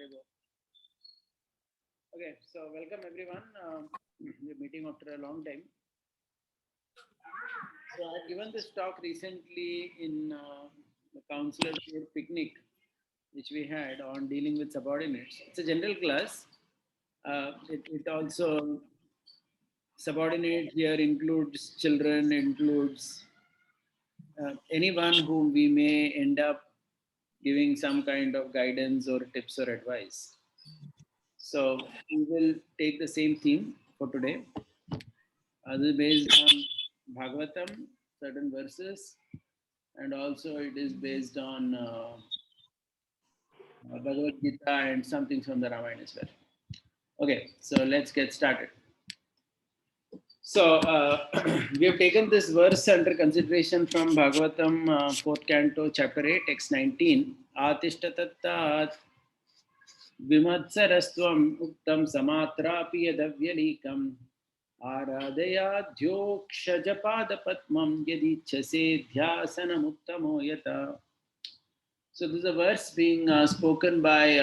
Very good. Okay, so welcome everyone. We're meeting after a long time. So I've given this talk recently in the counselor's picnic, which we had on dealing with subordinates. It's a general class. It also subordinate here includes children, includes anyone whom we may end up giving some kind of guidance or tips or advice. So we will take the same theme for today. This is based on Bhagavatam, certain verses, and also it is based on Bhagavad Gita and something from the Ramayana as well. Okay, so let's get started. So we have taken this verse under consideration from Bhagavatam, 4th canto, chapter 8, text 19. Atishtatattat vimatsarastvam uktam samatrapi yadavyalekam आराधयाध्योक्षजपादपद्मं यदिच्छसे ध्यासनमुत्तमो यथा. So this is a verse being spoken by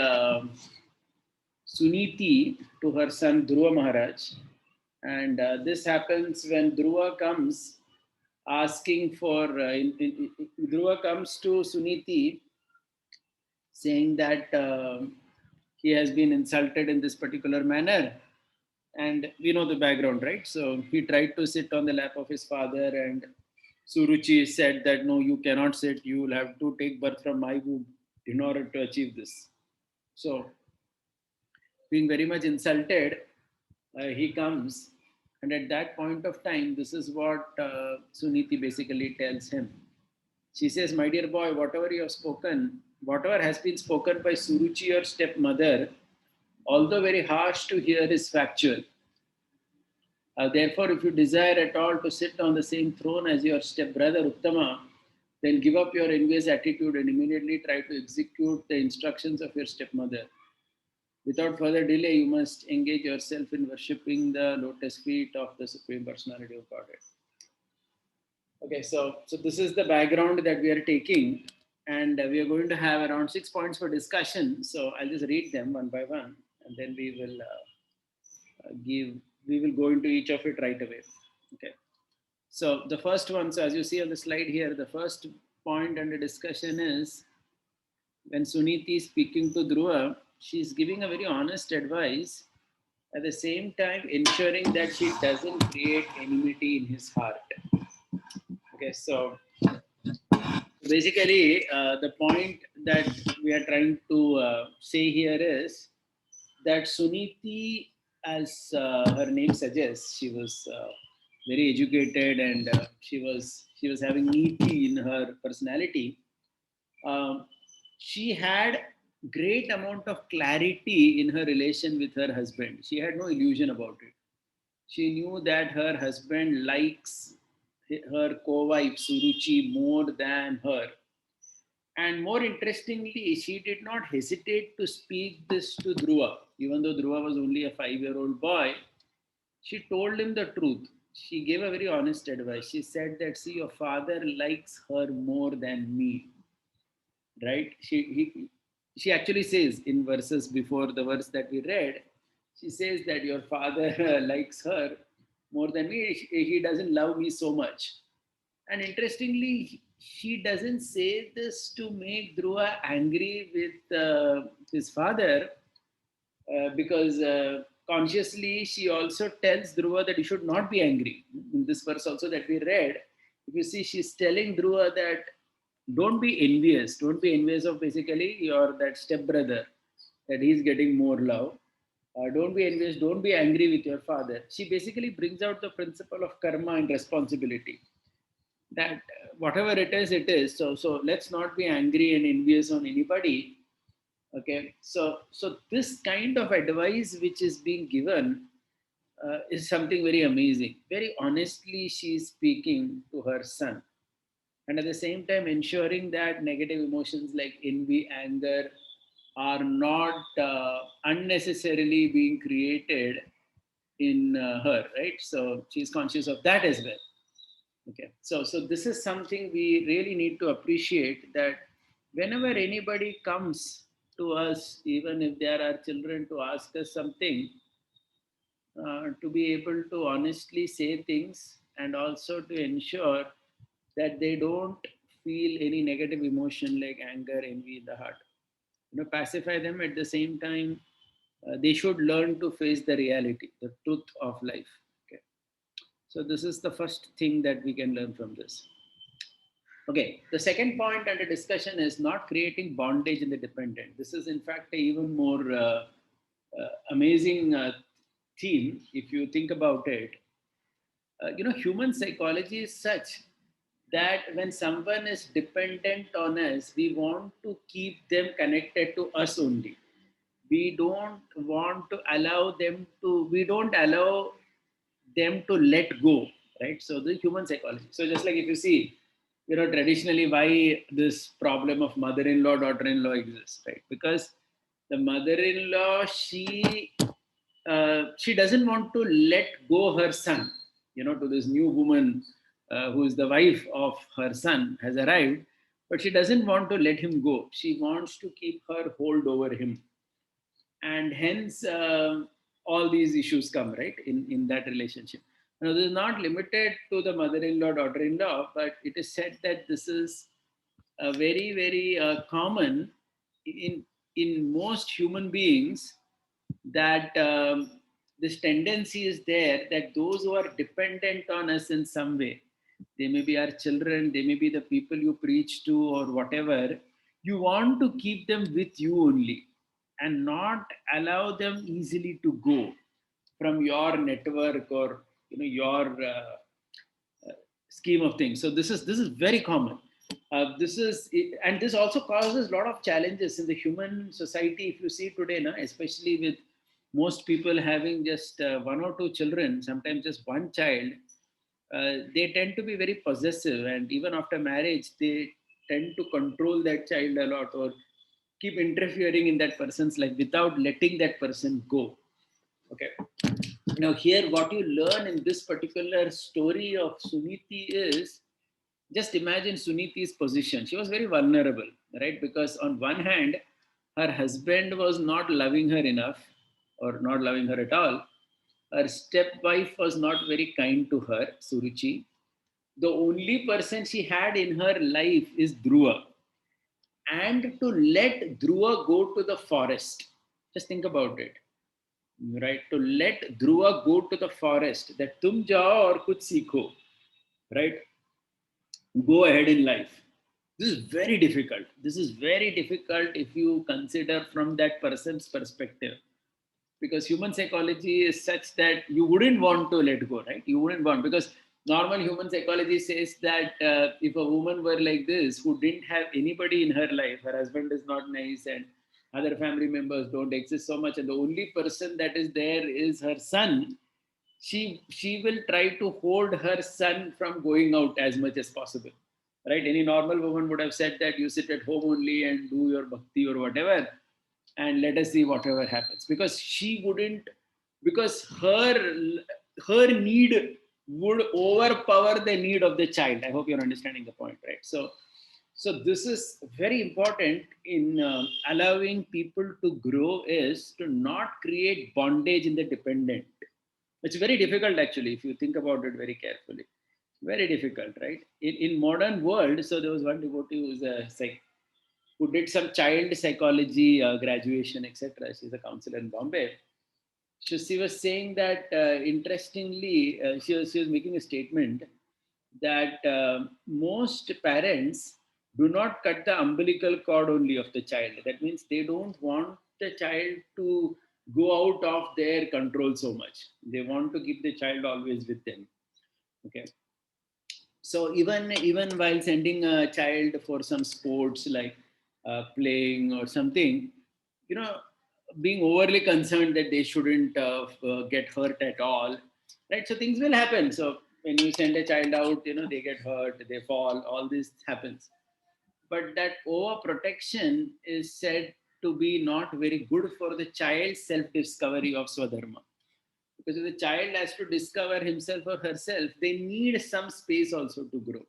Suniti to her son Dhruva Maharaj. And this happens when Dhruva comes asking for, Dhruva comes to Suniti saying that he has been insulted in this particular manner. And we know the background, right? So he tried to sit on the lap of his father, and Suruchi said that no, you cannot sit, you will have to take birth from my womb in order to achieve this. So, being very much insulted, he comes, and at that point of time, this is what Suniti basically tells him. She says, my dear boy, whatever you have spoken, whatever has been spoken by Suruchi, your stepmother, although very harsh to hear, is factual. Therefore, if you desire at all to sit on the same throne as your stepbrother Uttama, then give up your envious attitude and immediately try to execute the instructions of your stepmother. Without further delay, you must engage yourself in worshipping the lotus feet of the Supreme Personality of Godhead. Okay, so this is the background that we are taking, and we are going to have around 6 points for discussion. So I'll just read them one by one, and then we will go into each of it right away. Okay. So the first one, so as you see on the slide here, the first point under discussion is when Suniti is speaking to Dhruva, she's giving a very honest advice, at the same time ensuring that she doesn't create enmity in his heart. Okay, so basically the point that we are trying to say here is that Suniti, as her name suggests, she was very educated, and she was having niti in her personality. She had great amount of clarity in her relation with her husband. She had no illusion about it. She knew that her husband likes her co-wife Suruchi more than her. And more interestingly, she did not hesitate to speak this to Dhruva. Even though Dhruva was only a 5-year-old boy, she told him the truth. She gave a very honest advice. She said that, see, your father likes her more than me. Right? She actually says in verses before the verse that we read, she says that your father likes her more than me. He doesn't love me so much. And interestingly, she doesn't say this to make Dhruva angry with his father, because consciously she also tells Dhruva that he should not be angry. In this verse also that we read, if you see, she's telling Dhruva that don't be envious. Don't be envious of basically your that stepbrother, that he's getting more love. Don't be envious. Don't be angry with your father. She basically brings out the principle of karma and responsibility. That whatever it is, it is. So let's not be angry and envious on anybody. Okay. So this kind of advice which is being given is something very amazing. Very honestly, she is speaking to her son, and at the same time ensuring that negative emotions like envy, anger are not unnecessarily being created in her, right? So she's conscious of that as well. Okay, so this is something we really need to appreciate, that whenever anybody comes to us, even if they are our children, to ask us something, to be able to honestly say things and also to ensure that they don't feel any negative emotion like anger, envy in the heart. Pacify them at the same time. They should learn to face the reality, the truth of life. Okay. So this is the first thing that we can learn from this. Okay, the second point under discussion is not creating bondage in the dependent. This is, in fact, a even more amazing theme if you think about it. Human psychology is such that when someone is dependent on us, we want to keep them connected to us only. We don't want to allow them to, we don't allow them to let go, right? So the human psychology. So just like if you see, traditionally why this problem of mother-in-law, daughter-in-law exists, right? Because the mother-in-law, she doesn't want to let go her son, to this new woman who is the wife of her son has arrived, but she doesn't want to let him go. She wants to keep her hold over him, and hence all these issues come, right, in that relationship. Now this is not limited to the mother-in-law, daughter-in-law, but it is said that this is very very common in most human beings, that this tendency is there that those who are dependent on us in some way, they may be our children, they may be the people you preach to or whatever, you want to keep them with you only and not allow them easily to go from your network or your scheme of things. So this is very common. This is and this also causes a lot of challenges in the human society. If you see today, especially with most people having just one or two children, sometimes just one child, they tend to be very possessive, and even after marriage, they tend to control that child a lot or keep interfering in that person's life without letting that person go. Okay. Now, here, what you learn in this particular story of Suniti is, just imagine Suniti's position. She was very vulnerable, right? Because on one hand, her husband was not loving her enough or not loving her at all. Her stepwife was not very kind to her, Suruchi. The only person she had in her life is Dhruva. And to let Dhruva go to the forest, just think about it, right? To let Dhruva go to the forest, that tum jao or kuch sikho, right? Go ahead in life. This is very difficult. This is very difficult if you consider from that person's perspective, because human psychology is such that you wouldn't want to let go, right? You wouldn't want, because normal human psychology says that if a woman were like this, who didn't have anybody in her life, her husband is not nice and other family members don't exist so much, and the only person that is there is her son, she will try to hold her son from going out as much as possible, right? Any normal woman would have said that you sit at home only and do your bhakti or whatever, and let us see whatever happens, because she wouldn't, because her need would overpower the need of the child. I hope you're understanding the point, right? So this is very important in allowing people to grow, is to not create bondage in the dependent. It's very difficult actually if you think about it very carefully. Very difficult, right? In modern world, so there was one devotee who's a who did some child psychology graduation, etc. She's a counselor in Bombay. So she was saying that interestingly, she was making a statement that most parents do not cut the umbilical cord only of the child. That means they don't want the child to go out of their control so much. They want to keep the child always with them. Okay. So even while sending a child for some sports like playing or something, you know, being overly concerned that they shouldn't get hurt at all, right? So things will happen. So when you send a child out, they get hurt, they fall, all this happens. But that overprotection is said to be not very good for the child's self-discovery of Swadharma. Because if the child has to discover himself or herself, they need some space also to grow.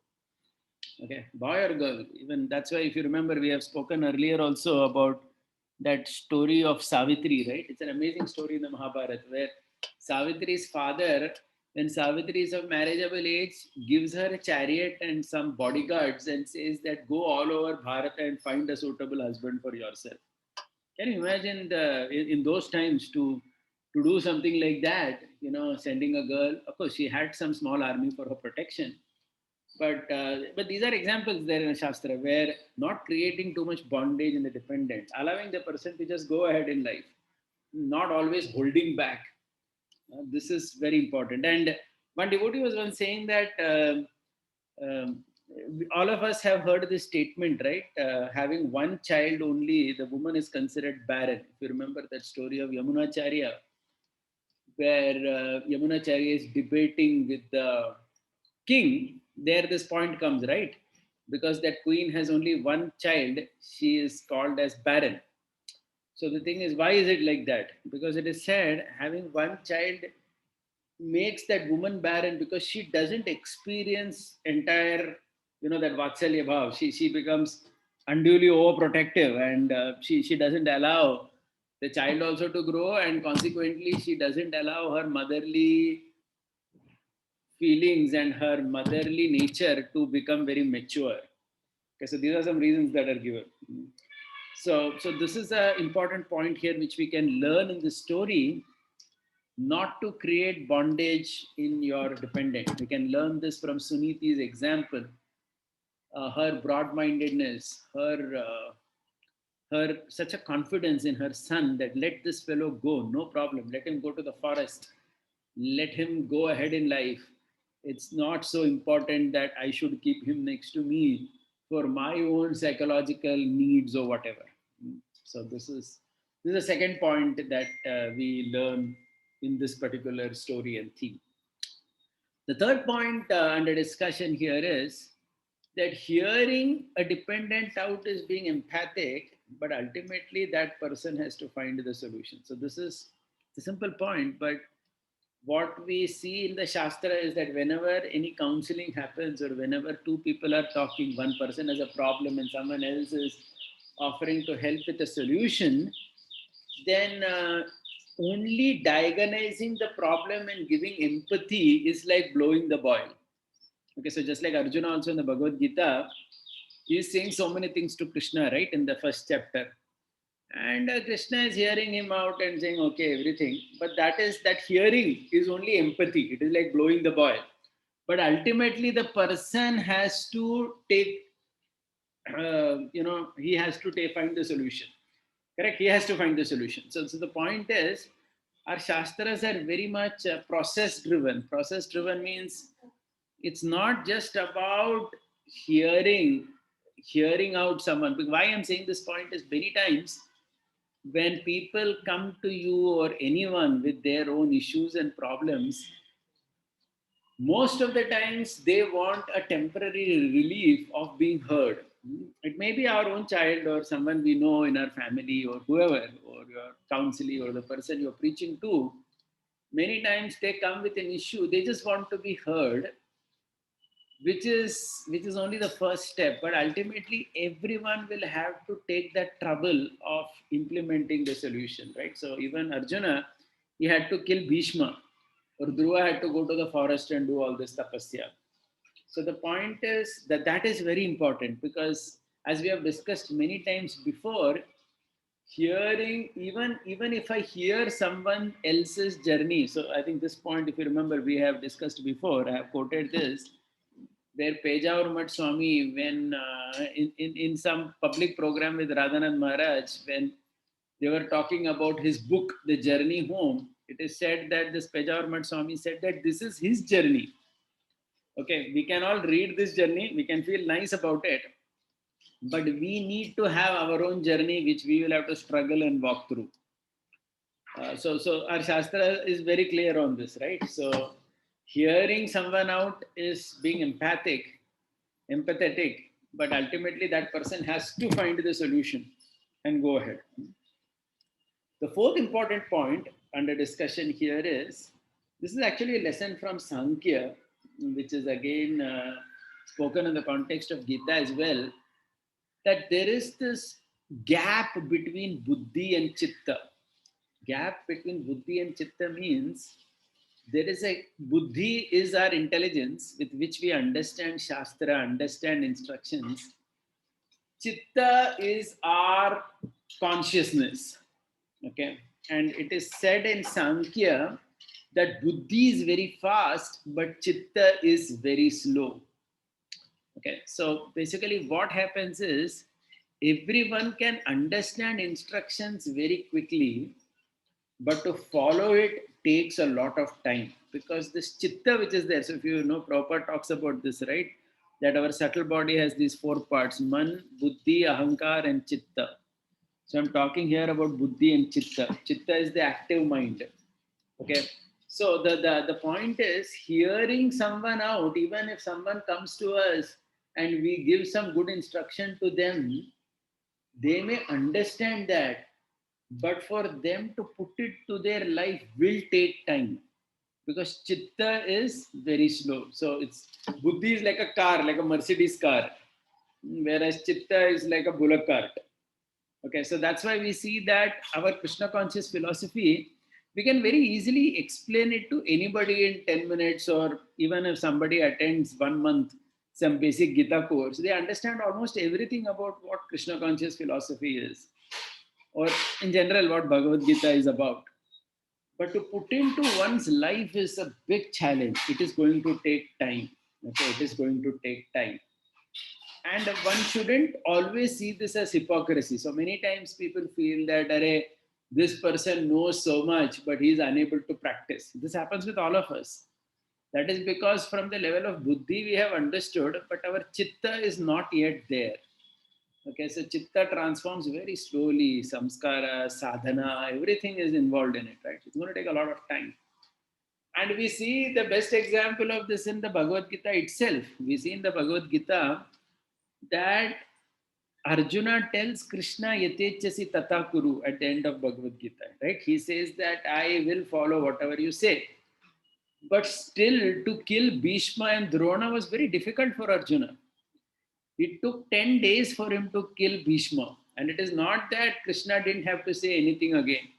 Okay, boy or girl, even that's why, if you remember, we have spoken earlier also about that story of Savitri, right? It's an amazing story in the Mahabharata where Savitri's father, when Savitri is of marriageable age, gives her a chariot and some bodyguards and says that go all over Bharata and find a suitable husband for yourself. Can you imagine in those times to do something like that? You know, sending a girl. Of course, she had some small army for her protection, but these are examples there in a Shastra where not creating too much bondage in the dependent, allowing the person to just go ahead in life, not always holding back. This is very important. And one devotee was once saying that all of us have heard this statement, right? Having one child only, the woman is considered barren. If you remember that story of Yamunacharya, where Yamunacharya is debating with the king, there this point comes, right? Because that queen has only one child, she is called as barren. So the thing is, why is it like that? Because it is said having one child makes that woman barren because she doesn't experience entire, that Vatsalya Bhav. She becomes unduly overprotective and she doesn't allow the child also to grow, and consequently she doesn't allow her motherly feelings and her motherly nature to become very mature. Okay, so these are some reasons that are given. So this is an important point here, which we can learn in the story, not to create bondage in your dependent. We can learn this from Suniti's example, her broad-mindedness, her such a confidence in her son that let this fellow go, no problem. Let him go to the forest. Let him go ahead in life. It's not so important that I should keep him next to me for my own psychological needs or whatever. So this is the second point that we learn in this particular story and theme. The third point under discussion here is that hearing a dependent out is being empathic, but ultimately that person has to find the solution. So this is a simple point, but what we see in the Shastra is that whenever any counseling happens or whenever two people are talking, one person has a problem and someone else is offering to help with a solution, then only diagnosing the problem and giving empathy is like blowing the boil. Okay, so just like Arjuna also in the Bhagavad Gita, he is saying so many things to Krishna, right, in the first chapter. And Krishna is hearing him out and saying, okay, everything. But that hearing is only empathy. It is like blowing the boil. But ultimately, the person has to take, he has to find the solution. Correct? He has to find the solution. So the point is, our Shastras are very much process driven. Process driven means it's not just about hearing hearing out someone. Why I'm saying this point is many times when people come to you or anyone with their own issues and problems, most of the times they want a temporary relief of being heard. It may be our own child or someone we know in our family or whoever, or your counseling or the person you're preaching to. Many times they come with an issue, they just want to be heard, which is only the first step, but ultimately everyone will have to take that trouble of implementing the solution, right? So even Arjuna, he had to kill Bhishma, or Dhruva had to go to the forest and do all this tapasya. So the point is that is very important, because as we have discussed many times before, hearing, even if I hear someone else's journey. So I think this point, if you remember, we have discussed before, I have quoted this, where Pejavar Mat Swami, when in some public program with Radhanand Maharaj, when they were talking about his book, The Journey Home, it is said that this Pejavar Mat Swami said that this is his journey. Okay, we can all read this journey, we can feel nice about it, but we need to have our own journey, which we will have to struggle and walk through. So our Shastra is very clear on this, right? So hearing someone out is being empathetic, but ultimately that person has to find the solution and go ahead. The fourth important point under discussion here is, this is actually a lesson from Sankhya, which is again spoken in the context of Gita as well, that there is this gap between buddhi and chitta. Gap between buddhi and chitta means there is a buddhi is our intelligence with which we understand shastra, understand instructions. Chitta is our consciousness. Okay. And it is said in Sankhya that buddhi is very fast, but chitta is very slow. Okay. So basically, what happens is everyone can understand instructions very quickly, but to follow it takes a lot of time because this chitta which is there. So if you know, Prabhupada talks about this, right? That our subtle body has these four parts: man, buddhi, ahankar, and chitta. So I'm talking here about buddhi and chitta. Chitta is the active mind. Okay. So the point is hearing someone out, even if someone comes to us and we give some good instruction to them, they may understand that, but for them to put it to their life will take time because chitta is very slow. So it's buddhi is like a car, like a Mercedes car, whereas chitta is like a bullock cart. Okay, so that's why we see that our Krishna conscious philosophy, we can very easily explain it to anybody in 10 minutes, or even if somebody attends 1 month some basic Gita course, they understand almost everything about what Krishna conscious philosophy is, or in general, what Bhagavad Gita is about. But to put into one's life is a big challenge. It is going to take time. Okay, it is going to take time. And one shouldn't always see this as hypocrisy. So many times people feel that Array, this person knows so much, but he is unable to practice. This happens with all of us. That is because from the level of buddhi we have understood, but our chitta is not yet there. Okay, so chitta transforms very slowly. Samskara, sadhana, everything is involved in it, right? It's going to take a lot of time. And we see the best example of this in the Bhagavad Gita itself. We see in the Bhagavad Gita that Arjuna tells Krishna Yatechasi Tata Kuru at the end of Bhagavad Gita, right? He says that I will follow whatever you say. But still, to kill Bhishma and Drona was very difficult for Arjuna. It took 10 days for him to kill Bhishma. And it is not that Krishna didn't have to say anything again.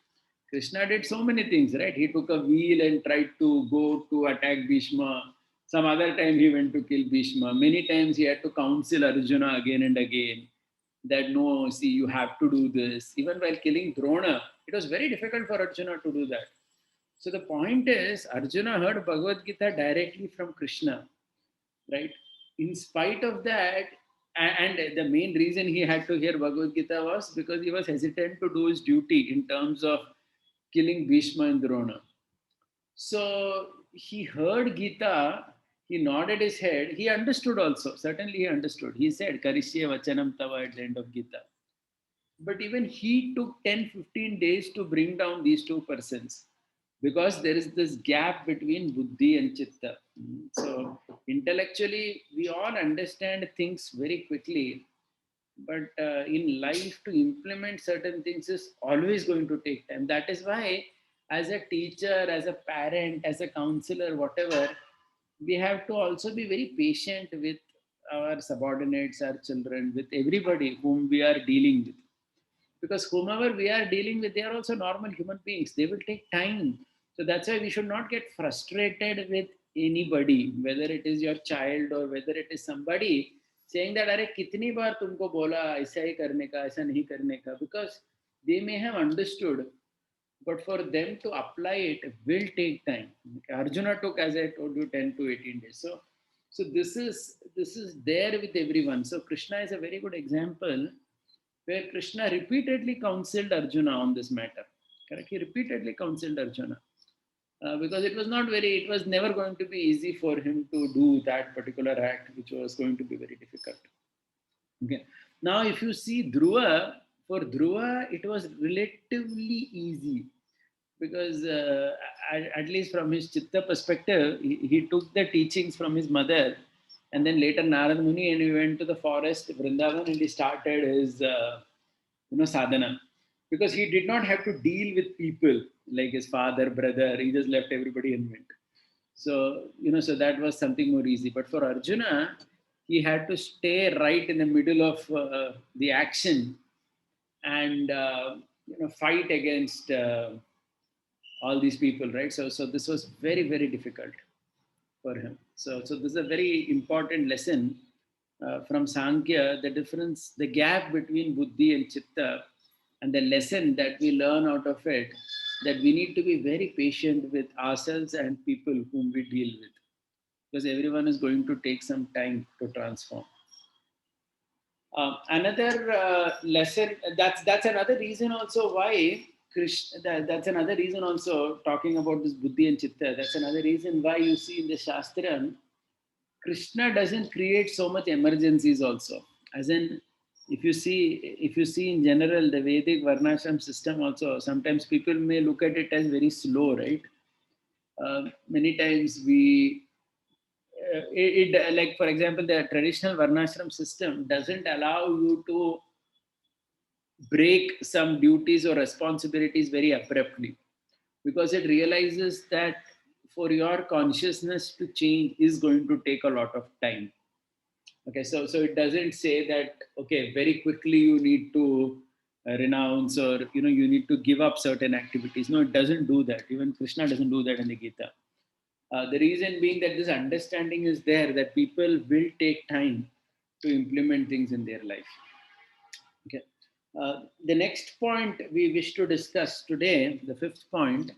Krishna did so many things, right? He took a wheel and tried to go to attack Bhishma. Some other time he went to kill Bhishma. Many times he had to counsel Arjuna again and again that no, see, you have to do this. Even while killing Drona, it was very difficult for Arjuna to do that. So the point is, Arjuna heard Bhagavad Gita directly from Krishna, right? In spite of that, and the main reason he had to hear Bhagavad Gita was because he was hesitant to do his duty in terms of killing Bhishma and Drona. So he heard Gita, he nodded his head, he understood also. Certainly he understood. He said, Karishye Vachanam Tava at the end of Gita. But even he took 10-15 days to bring down these two persons because there is this gap between buddhi and chitta. So intellectually, we all understand things very quickly, but in life, to implement certain things is always going to take time. That is why, as a teacher, as a parent, as a counselor, whatever, we have to also be very patient with our subordinates, our children, with everybody whom we are dealing with, because whomever we are dealing with, they are also normal human beings. They will take time. So that's why we should not get frustrated with anybody, whether it is your child or whether it is somebody saying that अरे कितनी बार तुमको बोला ऐसा ही करने का ऐसा नहीं करने का, because they may have understood, but for them to apply it will take time. Okay, Arjuna took, as I told you, 10 to 18 days. So this is there with everyone. So Krishna is a very good example where Krishna repeatedly counseled Arjuna on this matter. Correct? He repeatedly counseled Arjuna because it was never going to be easy for him to do that particular act, which was going to be very difficult. Okay. Now, if you see Dhruva, for Dhruva, it was relatively easy because, at least from his Chitta perspective, he took the teachings from his mother, and then later Narad Muni, and he went to the forest, Vrindavan, and he started his, sadhana, because he did not have to deal with people like his father, brother. He just left everybody and went. So that was something more easy. But for Arjuna, he had to stay right in the middle of the action, and fight against all these people, right? So this was very, very difficult for him. So this is a very important lesson from Sankhya, the difference, the gap between Buddhi and Chitta, and the lesson that we learn out of it, that we need to be very patient with ourselves and people whom we deal with, because everyone is going to take some time to transform. Another lesson, that's another reason also why Krishna, that's another reason also, talking about this Buddhi and Chitta, that's another reason why you see in the Shastra Krishna doesn't create so much emergencies also. As in, if you see in general the Vedic Varnashram system also, sometimes people may look at it as very slow, right? Many times like for example, the traditional Varnashram system doesn't allow you to break some duties or responsibilities very abruptly, because it realizes that for your consciousness to change is going to take a lot of time. Okay, so it doesn't say that okay, very quickly you need to renounce, or you need to give up certain activities. No, it doesn't do that. Even Krishna doesn't do that in the Gita. The reason being that this understanding is there, that people will take time to implement things in their life. Okay. The next point we wish to discuss today, the fifth point,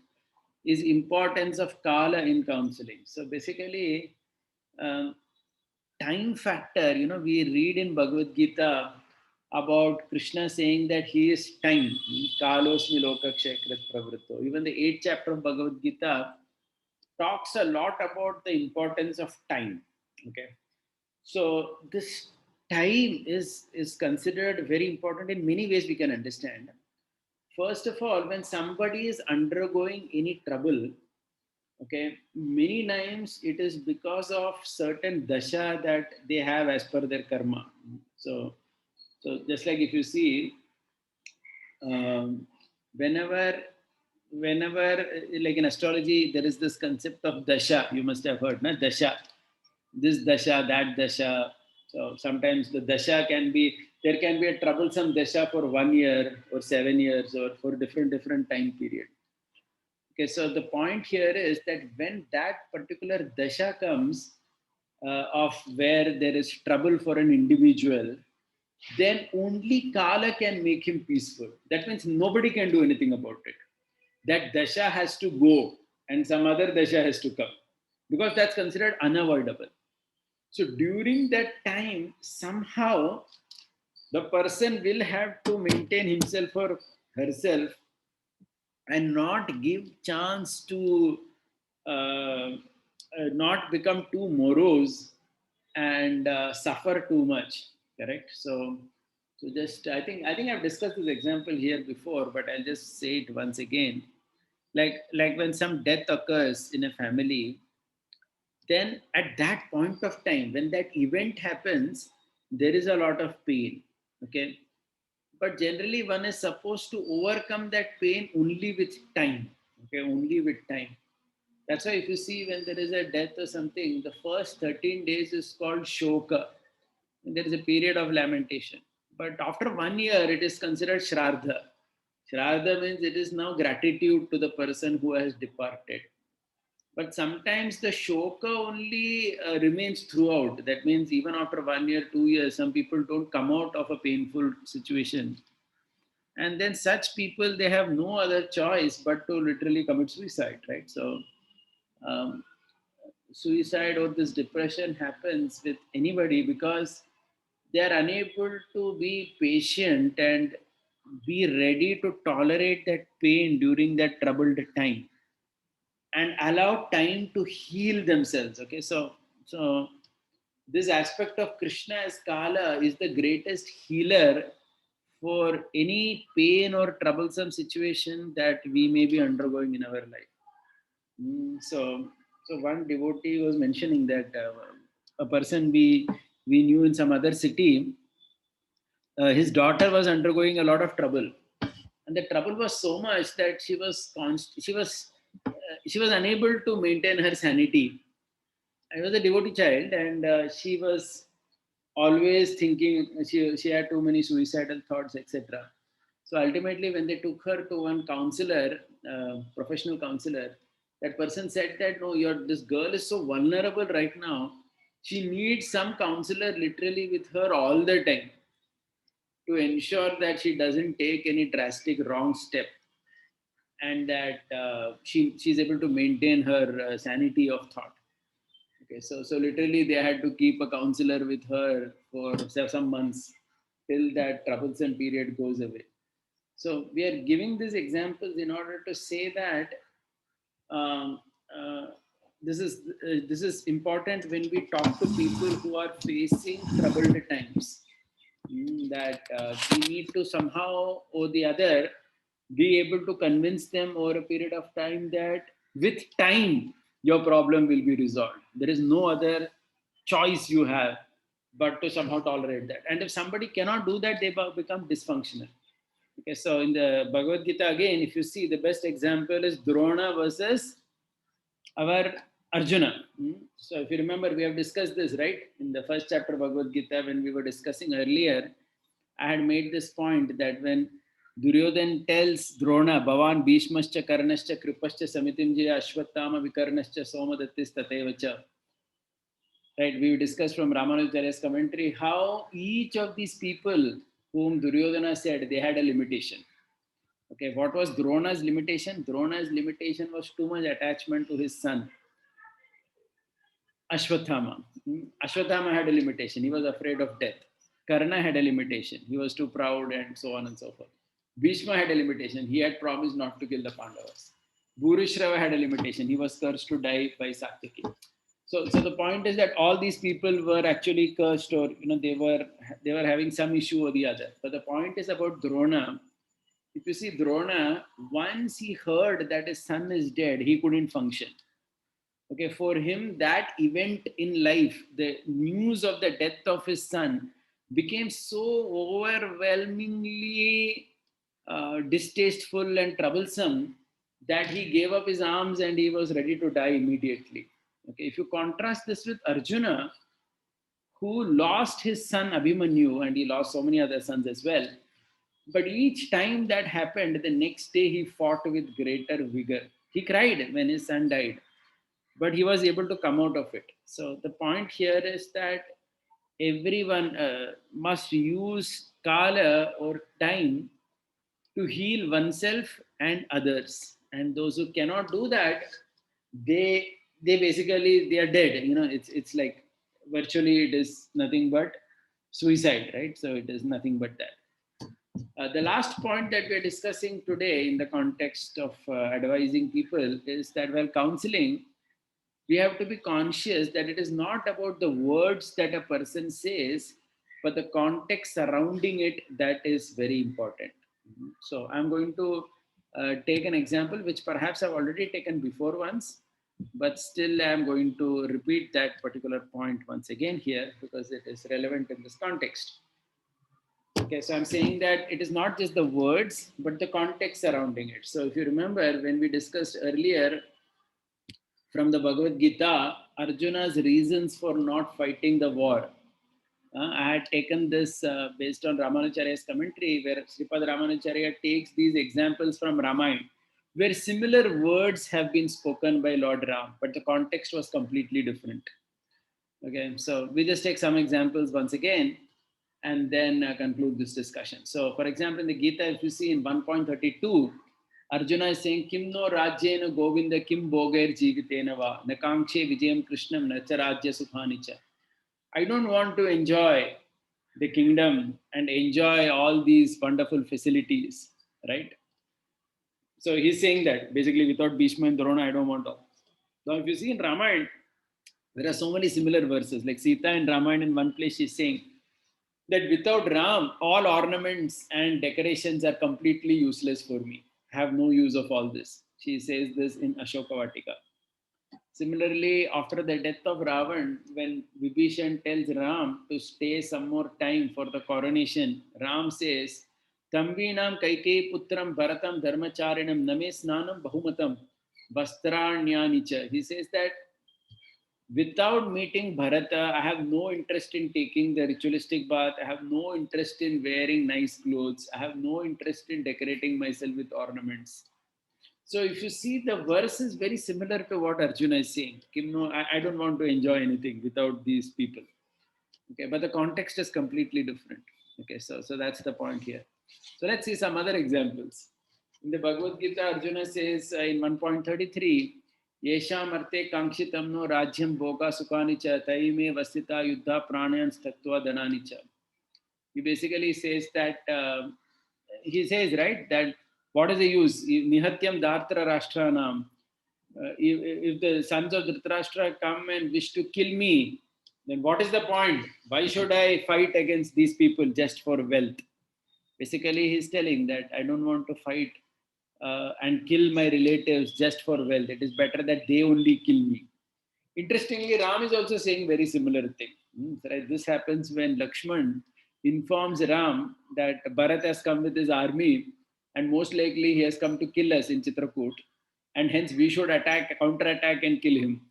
is importance of kala in counseling. So basically, um, time factor. We read in Bhagavad Gita about Krishna saying that he is time. Kalosmi lokakshekrit pravritto. Even the 8th chapter of Bhagavad Gita talks a lot about the importance of time. Okay, so this time is considered very important in many ways we can understand. First of all, when somebody is undergoing any trouble, okay, many times it is because of certain dasha that they have as per their karma. So just like if you see, um, whenever like in astrology there is this concept of dasha, you must have heard, na? Dasha, this dasha, that dasha. So sometimes the dasha can be, there can be a troublesome dasha for 1 year or 7 years or for different time period. Okay, so the point here is that when that particular dasha comes, of where there is trouble for an individual, then only Kala can make him peaceful. That means nobody can do anything about it. That dasha has to go and some other dasha has to come, because that's considered unavoidable. So during that time, somehow the person will have to maintain himself or herself and not give chance to not become too morose and suffer too much. Correct. So just I think I've discussed this example here before, but I'll just say it once again. Like when some death occurs in a family, then at that point of time when that event happens, there is a lot of pain. Okay, but generally one is supposed to overcome that pain only with time. Okay, only with time. That's why if you see, when there is a death or something, the first 13 days is called shoka, and there is a period of lamentation. But after 1 year it is considered shraddha. Shraddha means it is now gratitude to the person who has departed. But sometimes the shoka only remains throughout. That means even after 1 year, 2 years, some people don't come out of a painful situation. And then such people, they have no other choice but to literally commit suicide, right? So um, suicide or this depression happens with anybody because they are unable to be patient and be ready to tolerate that pain during that troubled time and allow time to heal themselves. Okay, so this aspect of Krishna as Kala is the greatest healer for any pain or troublesome situation that we may be undergoing in our life. So one devotee was mentioning that a person we knew in some other city, his daughter was undergoing a lot of trouble, and the trouble was so much that she was unable to maintain her sanity. I was a devotee child, and she was always thinking, she had too many suicidal thoughts, etc. So ultimately, when they took her to one counselor, professional counselor, that person said that no, this girl is so vulnerable right now. She needs some counselor literally with her all the time to ensure that she doesn't take any drastic wrong step, and that she's able to maintain her sanity of thought. Okay, so literally they had to keep a counselor with her for some months till that troublesome period goes away. So we are giving these examples in order to say that um, uh, this is important when we talk to people who are facing troubled times. That we need to somehow or the other be able to convince them over a period of time that with time your problem will be resolved. There is no other choice you have but to somehow tolerate that. And if somebody cannot do that, they become dysfunctional. Okay, so in the Bhagavad Gita, again, if you see, the best example is Drona versus our Arjuna. So if you remember, we have discussed this, right? In the first chapter of Bhagavad Gita, when we were discussing earlier, I had made this point that when Duryodhan tells Drona, Bhavan Bhishmascha Karnascha Kripascha Samitimjaya Ashwattama Vikarnascha Somadattis Tatevacha. Right, we discussed from Ramanujacharya's commentary how each of these people whom Duryodhana said they had a limitation. Okay, what was Drona's limitation? Drona's limitation was too much attachment to his son, Ashwathama. Ashwathama had a limitation. He was afraid of death. Karna had a limitation. He was too proud and so on and so forth. Bhishma had a limitation. He had promised not to kill the Pandavas. Bhurishrava had a limitation. He was cursed to die by Satyaki. So the point is that all these people were actually cursed, or they were having some issue or the other. But the point is about Drona. If you see Drona, once he heard that his son is dead, he couldn't function. Okay, for him, that event in life, the news of the death of his son, became so overwhelmingly distasteful and troublesome that he gave up his arms and he was ready to die immediately. Okay, if you contrast this with Arjuna, who lost his son Abhimanyu, and he lost so many other sons as well. But each time that happened, the next day he fought with greater vigor. He cried when his son died, but he was able to come out of it. So the point here is that everyone must use kala or time to heal oneself and others. And those who cannot do that, they basically they are dead. It's like virtually it is nothing but suicide, right? So it is nothing but that. The last point that we are discussing today in the context of advising people is that while counseling, we have to be conscious that it is not about the words that a person says, but the context surrounding it that is very important. So I'm going to take an example which perhaps I've already taken before once, but still I'm going to repeat that particular point once again here because it is relevant in this context. Okay, so I'm saying that it is not just the words, but the context surrounding it. So if you remember when we discussed earlier from the Bhagavad Gita, Arjuna's reasons for not fighting the war. I had taken this based on Ramanujacharya's commentary, where Sripad Ramanujacharya takes these examples from Ramayana, where similar words have been spoken by Lord Ram, but the context was completely different. Okay, so we just take some examples once again and then conclude this discussion. So, for example, in the Gita, if you see in 1.32, Arjuna is saying, Kim no rajyena govinda kim bhogair jivitena va, nakamche vijayam krishnam nacha rajya sukhanicha. I don't want to enjoy the kingdom and enjoy all these wonderful facilities, right? So he's saying that basically without Bhishma and Drona, I don't want all. Now, if you see in Ramayana, there are so many similar verses. Like Sita in Ramayana, in one place, she's saying that without Ram, all ornaments and decorations are completely useless for me. I have no use of all this. She says this in Ashoka Vatika. Similarly, after the death of Ravan, when Vibhishan tells Ram to stay some more time for the coronation, Ram says, Tamvinam Kaikei Putram Bharatam Dharmacharinam Name Snanam Bahumatam Vastranyanicha. He says that Without meeting Bharata, I have no interest in taking the ritualistic bath. I have no interest in wearing nice clothes. I have no interest in decorating myself with ornaments. So if you see, the verse is very similar to what Arjuna is saying. No, I don't want to enjoy anything without these people. Okay, but the context is completely different. Okay, so that's the point here. So let's see some other examples. In the Bhagavad Gita, Arjuna says in 1.33, Yesham arte kankshitam no rajyam bhoga sukhani cha taime vasita yuddha pranayan statva dhanani cha. He basically says that, he says, right, that what is the use? Nihatyam dhartra rashtranam. If the sons of Dhritarashtra come and wish to kill me, then what is the point? Why should I fight against these people just for wealth? Basically, he's telling that I don't want to fight and kill my relatives just for wealth. It is better that they only kill me. Interestingly, Ram is also saying very similar thing. Right? This happens when Lakshman informs Ram that Bharat has come with his army and most likely he has come to kill us in Chitrakoot, and hence we should attack, counterattack and kill him.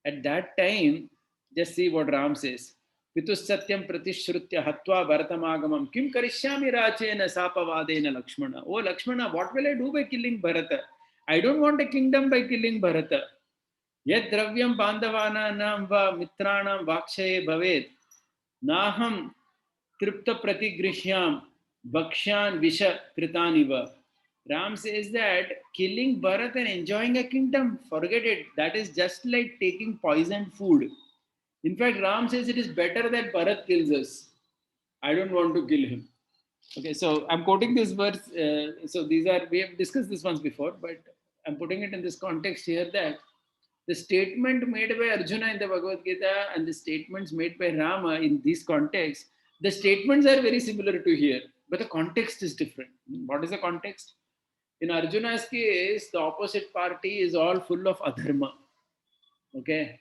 At that time, just see what Ram says. Pitus satyam pratishrutya hatva bharatamangamam kim karishyami rachena sapavadena Lakshmana. Oh Lakshmana, what will I do by killing Bharata? I don't want a kingdom by killing Bharata. Yet dravyam bandhavanam va mitranam vakshaya bhavet naham tripta pratigrishyam bhakshan visha kritaniva. Ram says that killing Bharat and enjoying a kingdom, forget it. That is just like taking poisoned food. In fact, Ram says it is better that Bharat kills us. I don't want to kill him. Okay, so I'm quoting this verse. So these are, we have discussed this once before, but I'm putting it in this context here that the statement made by Arjuna in the Bhagavad Gita and the statements made by Rama in this context, the statements are very similar to here, but the context is different. What is the context? In Arjuna's case, the opposite party is all full of adharma. Okay.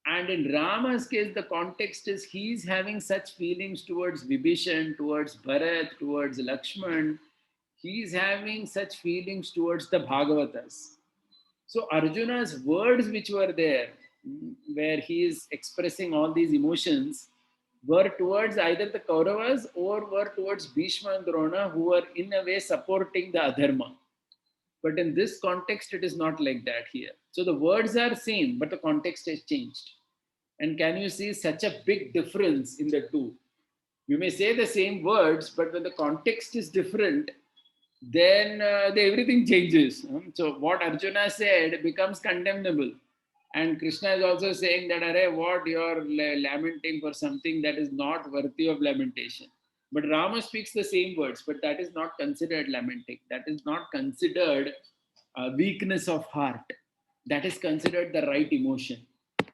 And in Rama's case, the context is he's having such feelings towards Vibhishan, towards Bharat, towards Lakshman. He's having such feelings towards the Bhagavatas. So Arjuna's words, which were there, where he is expressing all these emotions, were towards either the Kauravas or were towards Bhishma and Drona, who were in a way supporting the adharma. But in this context, it is not like that here. So the words are same, but the context has changed. And can you see such a big difference in the two? You may say the same words, but when the context is different, then everything changes. So what Arjuna said becomes condemnable. And Krishna is also saying that, Arey, what you're lamenting for something that is not worthy of lamentation. But Rama speaks the same words, but that is not considered lamenting. That is not considered weakness of heart. That is considered the right emotion.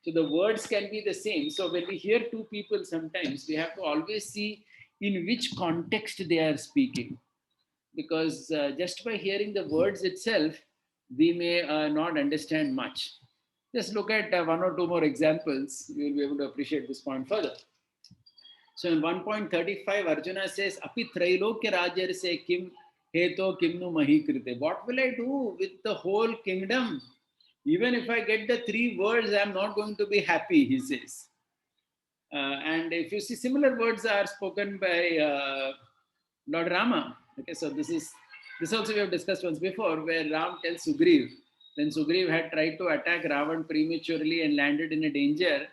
So the words can be the same. So when we hear two people, sometimes we have to always see in which context they are speaking. Because just by hearing the words itself, we may not understand much. Just look at one or two more examples. You will be able to appreciate this point further. So in 1.35, Arjuna says, Api Trailokya Rajar se kim heto kimnu mahi krite. What will I do with the whole kingdom? Even if I get the three words, I'm not going to be happy, he says. And if you see, similar words are spoken by Lord Rama. Okay, so this also we have discussed once before, where Ram tells Sugriv, when Sugriv had tried to attack Ravan prematurely and landed in a danger,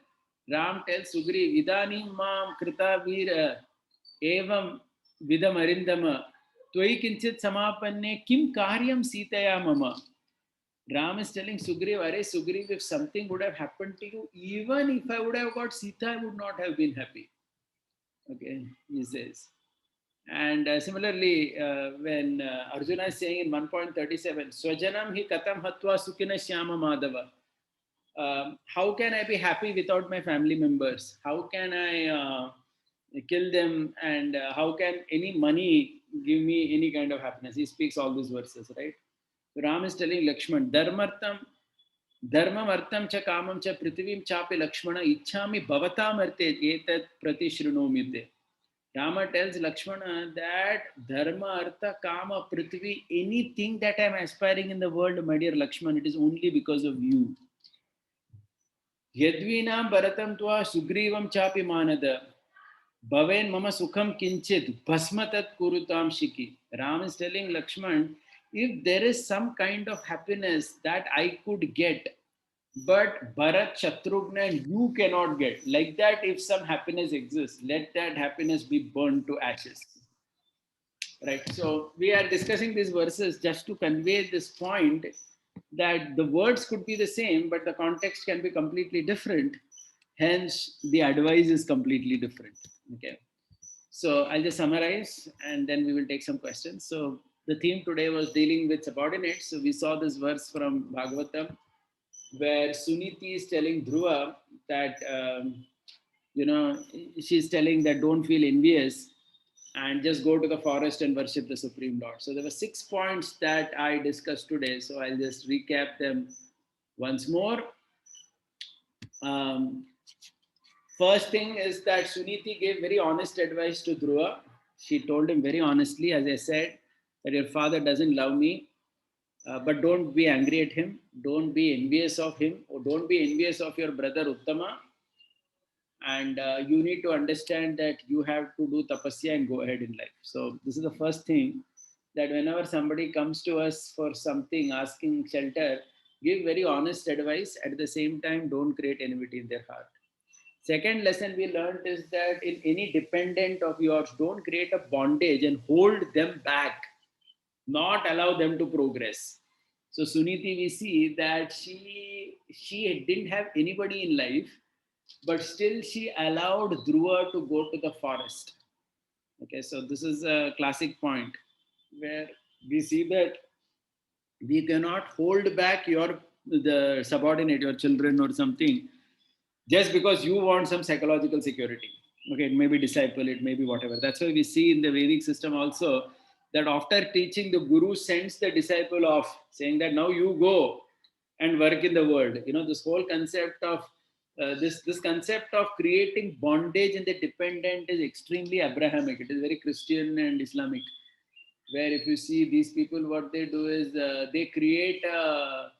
Ram tells Sugriv, Idani mam krita veera evam vidam arindama tvai kinchit samapanne kim karyam sitaya mama. Ram is telling Sugriv, Arey Sugriv, if something would have happened to you, even if I would have got Sita, I would not have been happy. Okay, he says. And similarly, when Arjuna is saying in 1.37, Swajanam hi katam hatva sukina shyama madhava. How can I be happy without my family members? How can I kill them? And how can any money give me any kind of happiness? He speaks all these verses, right? So Ram is telling Lakshman, Dharmartam, Dharmam artham cha kamam cha prithivim chapi Lakshmana ichhami bhavatam arte etat pratishrunumite. Rama tells Lakshmana that dharma, artha, kama, prithvi, anything that I am aspiring in the world, my dear Lakshman, it is only because of you. Yadvinam bharatam tva sugrivam chapi manada. Bhaven mama sukham kinchit bhasmatat kurutam shiki. Ram is telling Lakshman, if there is some kind of happiness that I could get, but Bharat, Shatrugna, and you cannot get, like that, if some happiness exists, let that happiness be burned to ashes. Right. So we are discussing these verses just to convey this point that the words could be the same, but the context can be completely different. Hence, the advice is completely different. Okay. So I'll just summarize and then we will take some questions. So the theme today was dealing with subordinates. So we saw this verse from Bhagavatam where Suniti is telling Dhruva that, she's telling that don't feel envious and just go to the forest and worship the Supreme Lord. So there were 6 points that I discussed today. So I'll just recap them once more. Um, First thing is that Suniti gave very honest advice to Dhruva. She told him very honestly, as I said, that your father doesn't love me, but don't be angry at him. Don't be envious of him, or don't be envious of your brother Uttama. And you need to understand that you have to do tapasya and go ahead in life. So this is the first thing, that whenever somebody comes to us for something, asking shelter, give very honest advice. At the same time, don't create enmity in their heart. Second lesson we learned is that in any dependent of yours, don't create a bondage and hold them back, not allow them to progress. So Suniti, we see that she didn't have anybody in life, but still she allowed Dhruva to go to the forest. Okay, so this is a classic point where we see that we cannot hold back the subordinate, your children or something, just because you want some psychological security. Okay, it may be disciple, it may be whatever. That's why we see in the Vedic system also that after teaching, the guru sends the disciple off, saying that now you go and work in the world. This whole concept of this concept of creating bondage in the dependent is extremely Abrahamic. It is very Christian and Islamic, where if you see these people, what they do is they create a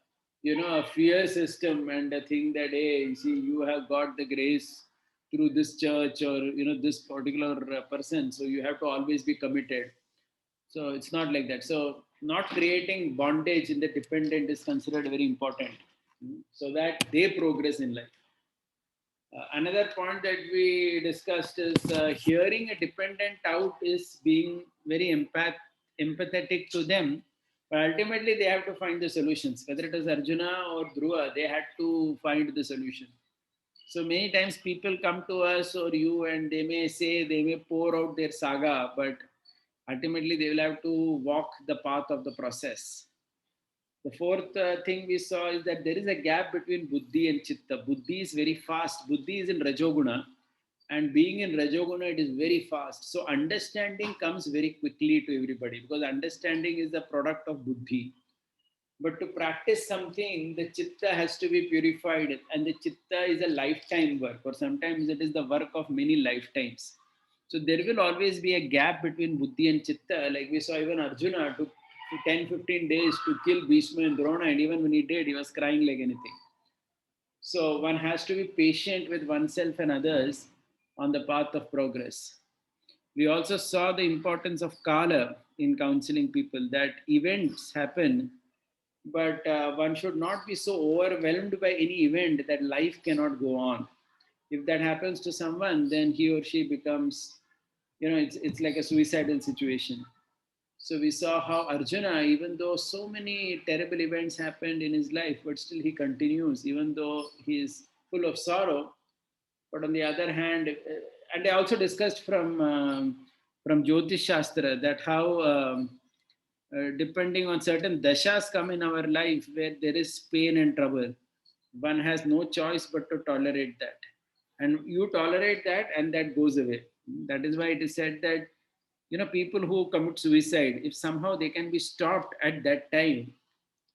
fear system and a thing that, hey, you see, you have got the grace through this church or this particular person, so you have to always be committed. So it's not like that. So not creating bondage in the dependent is considered very important, so that they progress in life. Another point that we discussed is hearing a dependent out is being very empathetic to them, but ultimately they have to find the solutions. Whether it is Arjuna or Dhruva, they had to find the solution. So many times people come to us or you and they may say, they may pour out their saga, but ultimately they will have to walk the path of the process. The fourth thing we saw is that there is a gap between buddhi and chitta. Buddhi is very fast. Buddhi is in Rajoguna, and being in Rajoguna, it is very fast. So understanding comes very quickly to everybody because understanding is the product of buddhi. But to practice something, the chitta has to be purified, and the chitta is a lifetime work, or sometimes it is the work of many lifetimes. So there will always be a gap between buddhi and chitta. Like we saw, even Arjuna took 10, 15 days to kill Bhishma and Drona, and even when he did, he was crying like anything. So one has to be patient with oneself and others on the path of progress. We also saw the importance of Kala in counseling people, that events happen, but one should not be so overwhelmed by any event that life cannot go on. If that happens to someone, then he or she becomes, it's like a suicidal situation. So we saw how Arjuna, even though so many terrible events happened in his life, but still he continues, even though he is full of sorrow. But on the other hand, and I also discussed from Jyotish Shastra that how depending on certain dashas come in our life where there is pain and trouble, one has no choice but to tolerate that, and you tolerate that, and that goes away. That is why it is said that people who commit suicide, if somehow they can be stopped at that time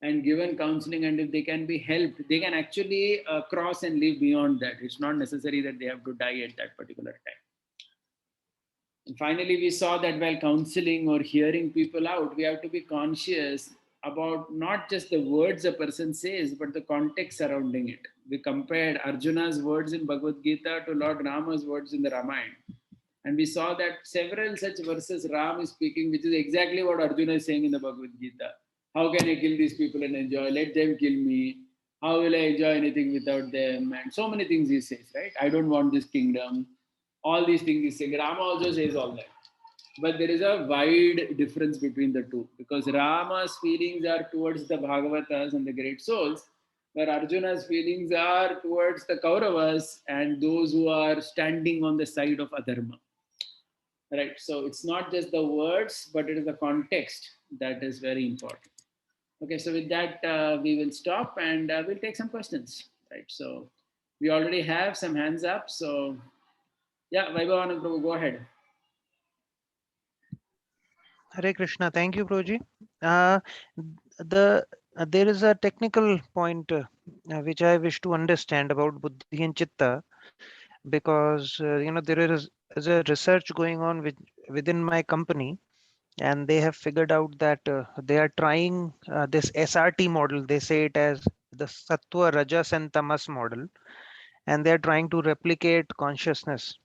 and given counseling, and if they can be helped, they can actually cross and live beyond that. It's not necessary that they have to die at that particular time. And finally, we saw that while counseling or hearing people out, we have to be conscious about not just the words a person says, but the context surrounding it. We compared Arjuna's words in Bhagavad Gita to Lord Rama's words in the Ramayana. And we saw that several such verses Ram is speaking, which is exactly what Arjuna is saying in the Bhagavad Gita. How can I kill these people and enjoy? Let them kill me. How will I enjoy anything without them? And so many things he says, right? I don't want this kingdom. All these things he's saying. Rama also says all that. But there is a wide difference between the two because Rama's feelings are towards the Bhagavatas and the great souls, where Arjuna's feelings are towards the Kauravas and those who are standing on the side of Adharma. Right. So it's not just the words, but it is the context that is very important. Okay. So with that, we will stop and we'll take some questions. Right. So we already have some hands up. So yeah, Vaibhavanand Prabhu, go ahead. Hare Krishna. Thank you, Proji. There is a technical point which I wish to understand about Buddhi and Chitta, because there is a research going on within my company, and they have figured out that they are trying this SRT model. They say it as the Sattva, Rajas, and Tamas model, and they are trying to replicate consciousness.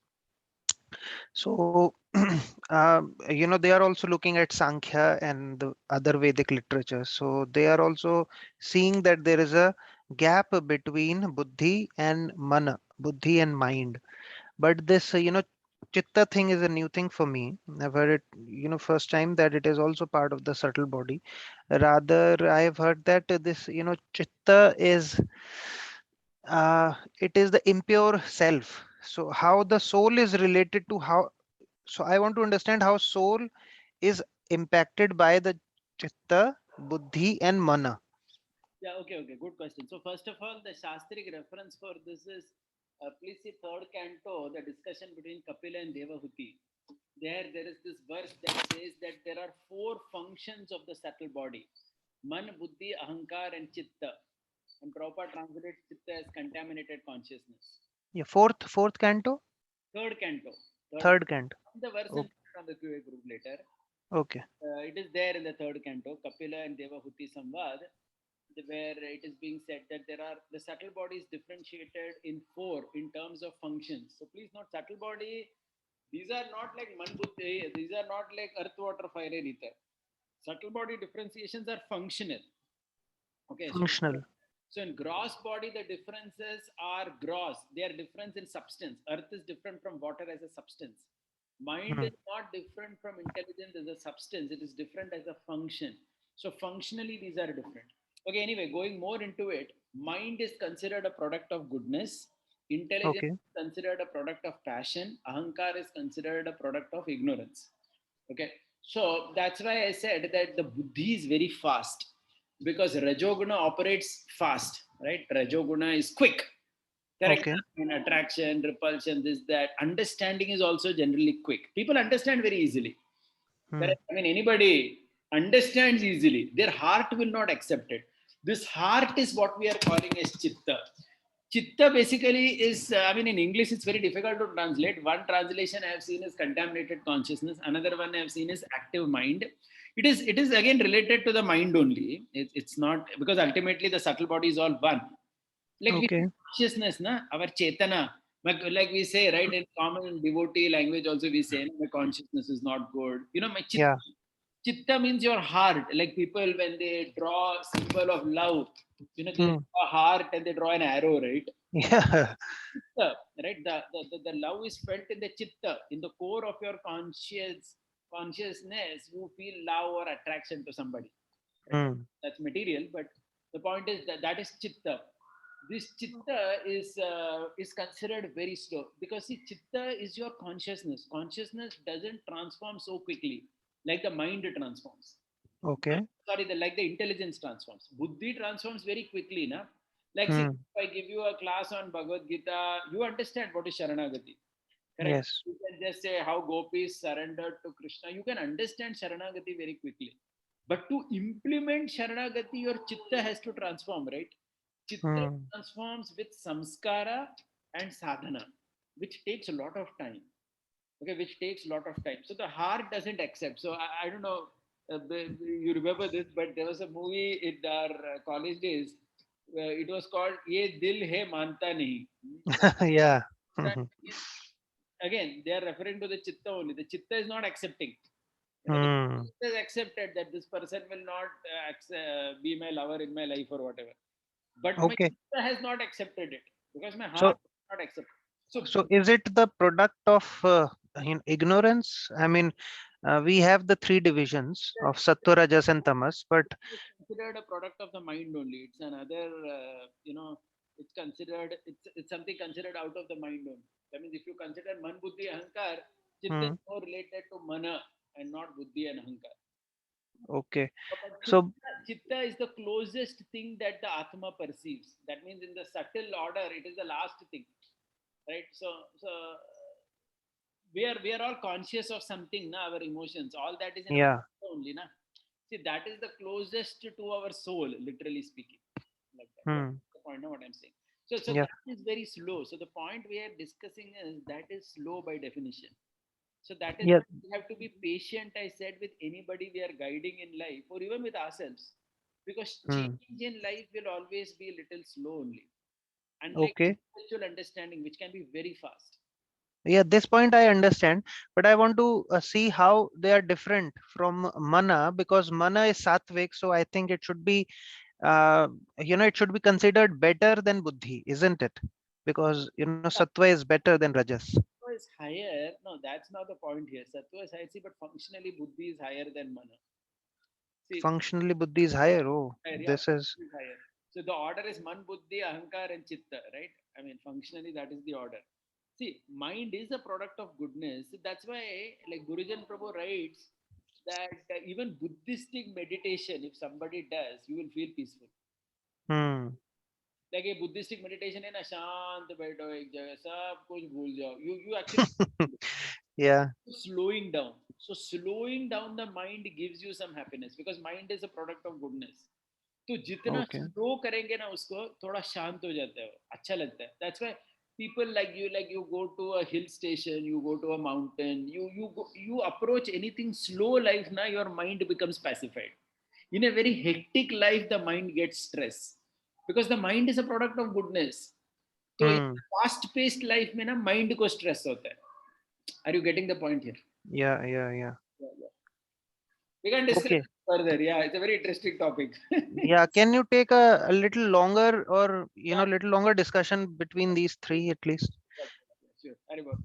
So, they are also looking at Sankhya and the other Vedic literature. So they are also seeing that there is a gap between Buddhi and Mana, Buddhi and mind. But this, Chitta thing is a new thing for me. I've heard it, first time that it is also part of the subtle body. Rather, I have heard that this, Chitta is, it is the impure self. So how the soul is related to how, so I want to understand how soul is impacted by the chitta, buddhi, and mana. Yeah, okay, okay, good question. So first of all, the Shastric reference for this is, please see third canto, the discussion between Kapila and Devahuti. There is this verse that says that there are four functions of the subtle body: Man, Buddhi, Ahankar, and Chitta. And Prabhupada translates Chitta as contaminated consciousness. Yeah, fourth canto, Third canto. Third, third canto. the verse and Okay, on the QA group later. okay. It is there in the third canto, Kapila and Devahuti Samvad, where it is being said that there are the subtle body is differentiated in four in terms of functions. So please note, subtle body, these are not like man buddhi, these are not like earth, water, fire, and ether. Subtle body differentiations are functional. Okay, Functional. so in gross body, the differences are gross. They are different in substance. Earth is different from water as a substance. Mind Hmm. is not different from intelligence as a substance. It is different as a function. So functionally, these are different. Okay, anyway, going more into it, mind is considered a product of goodness. Intelligence Okay. is considered a product of passion. Ahankar is considered a product of ignorance. Okay, so that's why I said that the buddhi is very fast because Rajoguna operates fast, right? Rajoguna is quick, correct? Okay. In attraction, repulsion, this, that. Understanding is also generally quick. People understand very easily, Hmm. correct? I mean, anybody understands easily. Their heart will not accept it. This heart is what we are calling as chitta. Chitta basically is, I mean, in English, it's very difficult to translate. One translation I have seen is contaminated consciousness. Another one I have seen is active mind. It is again related to the mind only. It's not because ultimately the subtle body is all one. Like we Okay. consciousness, na, our chetana. Like we say, right, in common devotee language, also we say, my consciousness is not good. My chitta. Yeah. Chitta means your heart. Like people, when they draw symbol of love, they Hmm. draw a heart and they draw an arrow, right? Yeah. Chitta, right? The love is felt in the chitta, in the core of your consciousness. You feel love or attraction to somebody. Right? Hmm. That's material, but the point is that that is chitta. This chitta is considered very slow because see, chitta is your consciousness. Consciousness doesn't transform so quickly like the mind transforms. Okay. Sorry, like the intelligence transforms. Buddhi transforms very quickly, na? Like, see, Hmm. if I give you a class on Bhagavad Gita, you understand what is Sharanagati. Correct. Yes. You can just say how gopis surrendered to Krishna. You can understand Sharanagati very quickly. But to implement Sharanagati, your chitta has to transform, right? Chitta Hmm. transforms with samskara and sadhana, which takes a lot of time. Okay, which takes a lot of time. So the heart doesn't accept. So I don't know, you remember this, but there was a movie in our college days. it was called "Ye Dil Hai Manta Nahi." Yeah. That is, again, they are referring to the chitta only. The chitta is not accepting. The Hmm. chitta is accepted that this person will not be my lover in my life or whatever. But my Okay. chitta has not accepted it because my So, heart has not accepted. So so is it the product of ignorance? I mean, we have the three divisions of Sattva, Rajas, and Tamas, but it's considered a product of the mind only. It's another, it's considered, it's something considered out of the mind only. That means if you consider man, buddhi, ahankar, chitta hmm, is more related to mana and not buddhi and ahankar. okay. But So, chitta is the closest thing that the atma perceives. That means in the subtle order, it is the last thing, right? So we are all conscious of something, na, our emotions. All that is in our yeah. chitta only, na. See, that is the closest to our soul, literally speaking. Like that. Yeah, Hmm. that's the point of what I'm saying. So Yeah. that is very slow. So the point we are discussing is that is slow by definition. So that is Yeah. why we have to be patient, I said, with anybody we are guiding in life or even with ourselves. Because Hmm. change in life will always be a little slow only. Unlike Okay. intellectual understanding, which can be very fast. Yeah, this point I understand, but I want to see how they are different from mana, because mana is sattvic, so I think it should be, it should be considered better than buddhi, isn't it? Because sattva is better than rajas. Sattva is higher. No, that's not the point here. Sattva is higher, see, but functionally buddhi is higher than mana. See, Functionally, buddhi is higher. Oh, higher, yeah, this is is higher. So the order is man, buddhi, ahankar, and chitta, right? I mean, functionally, that is the order. See, mind is a product of goodness. That's why, like Gurujan Prabhu writes, that even Buddhistic meditation, if somebody does, you will feel peaceful. hmm. Like a Buddhistic meditation है ना, शांत बैठो एक जगह, सब कुछ भूल जाओ. You actually Yeah. slowing down. So slowing down the mind gives you some happiness because mind is a product of goodness. तो जितना Okay. स्लो करेंगे ना उसको, थोड़ा शांत हो जाता है वो, अच्छा लगता है. That's why people like you go to a hill station, you go to a mountain, you approach anything slow life na, your mind becomes pacified. In a very hectic life the mind gets stress because the mind is a product of goodness. तो Hmm. Fast paced life में ना mind को stress होता है. Are you getting the point here? Yeah. Yeah. Yeah. We can discuss Okay. further. Yeah, it's a very interesting topic. Yeah. Can you take a little longer, or Yeah, little longer discussion between these three at least? sure. Sorry about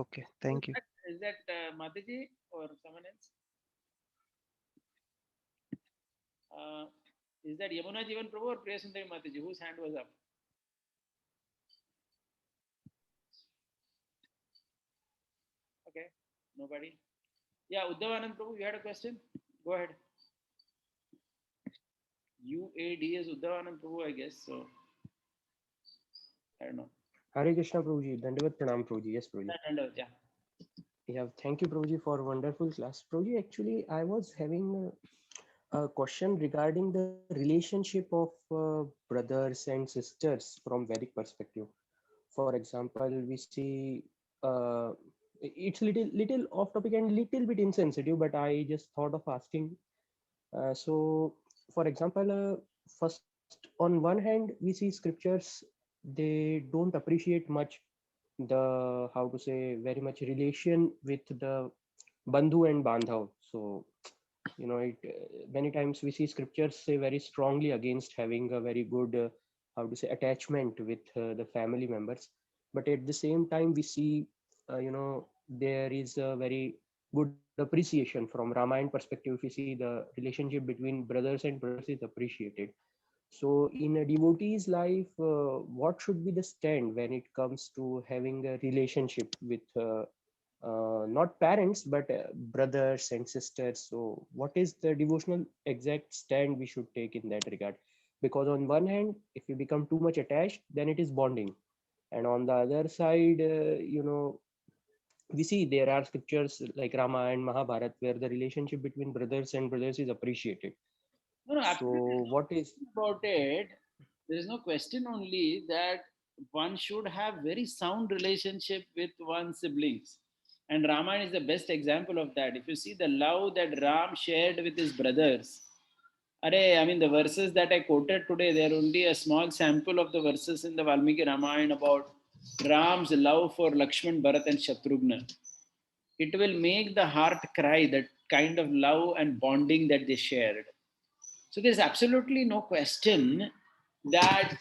Okay. it. Thank you. Is that Mataji or someone else? Uh, is that Yamuna Jivan Prabhu or Priya Sundari Mataji? Whose hand was up? Okay, nobody. Yeah, Uddhavanand Prabhu, you had a question? Go ahead. UAD is Uddhavanand Prabhu, I guess. So, I don't know. Hare Krishna Prabhuji, Dandavat Pranam Prabhuji. Yes, Prabhuji. Yeah. Yeah, thank you Prabhuji for wonderful class. Prabhuji, actually, I was having a question regarding the relationship of brothers and sisters from Vedic perspective. For example, we see it's little off topic and little bit insensitive, but I just thought of asking. So, for example, first on one hand, we see scriptures, they don't appreciate much the, how to say, very much relation with the bandhu and bandhav. So it many times we see scriptures say very strongly against having a very good how to say attachment with the family members, but at the same time we see there is a very good appreciation from Ramayana perspective. If you see, the relationship between brothers and brothers is appreciated. So, in a devotee's life, what should be the stand when it comes to having a relationship with not parents but brothers and sisters? So, what is the devotional exact stand we should take in that regard? Because on one hand, if you become too much attached, then it is bonding, and on the other side, we see there are scriptures like Rama and Mahabharat where the relationship between brothers and brothers is appreciated. No, no, absolutely So, what is about it. There is no question only that one should have very sound relationship with one's siblings. And Ramayana is the best example of that. If you see the love that Ram shared with his brothers, I mean, the verses that I quoted today, they're only a small sample of the verses in the Valmiki Ramayana about Ram's love for Lakshman, Bharat, and Shatrughna. It will make the heart cry, that kind of love and bonding that they shared. So there's absolutely no question that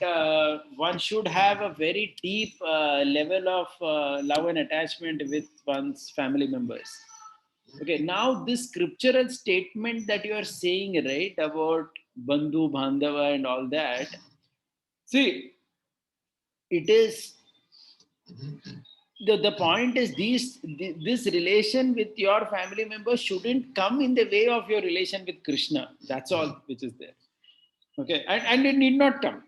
one should have a very deep level of love and attachment with one's family members. Okay, now this scriptural statement that you are saying, right, about Bandhu, Bandhava, and all that, see, it is the point is this relation with your family members shouldn't come in the way of your relation with Krishna. That's all which is there. Okay, and it need not come.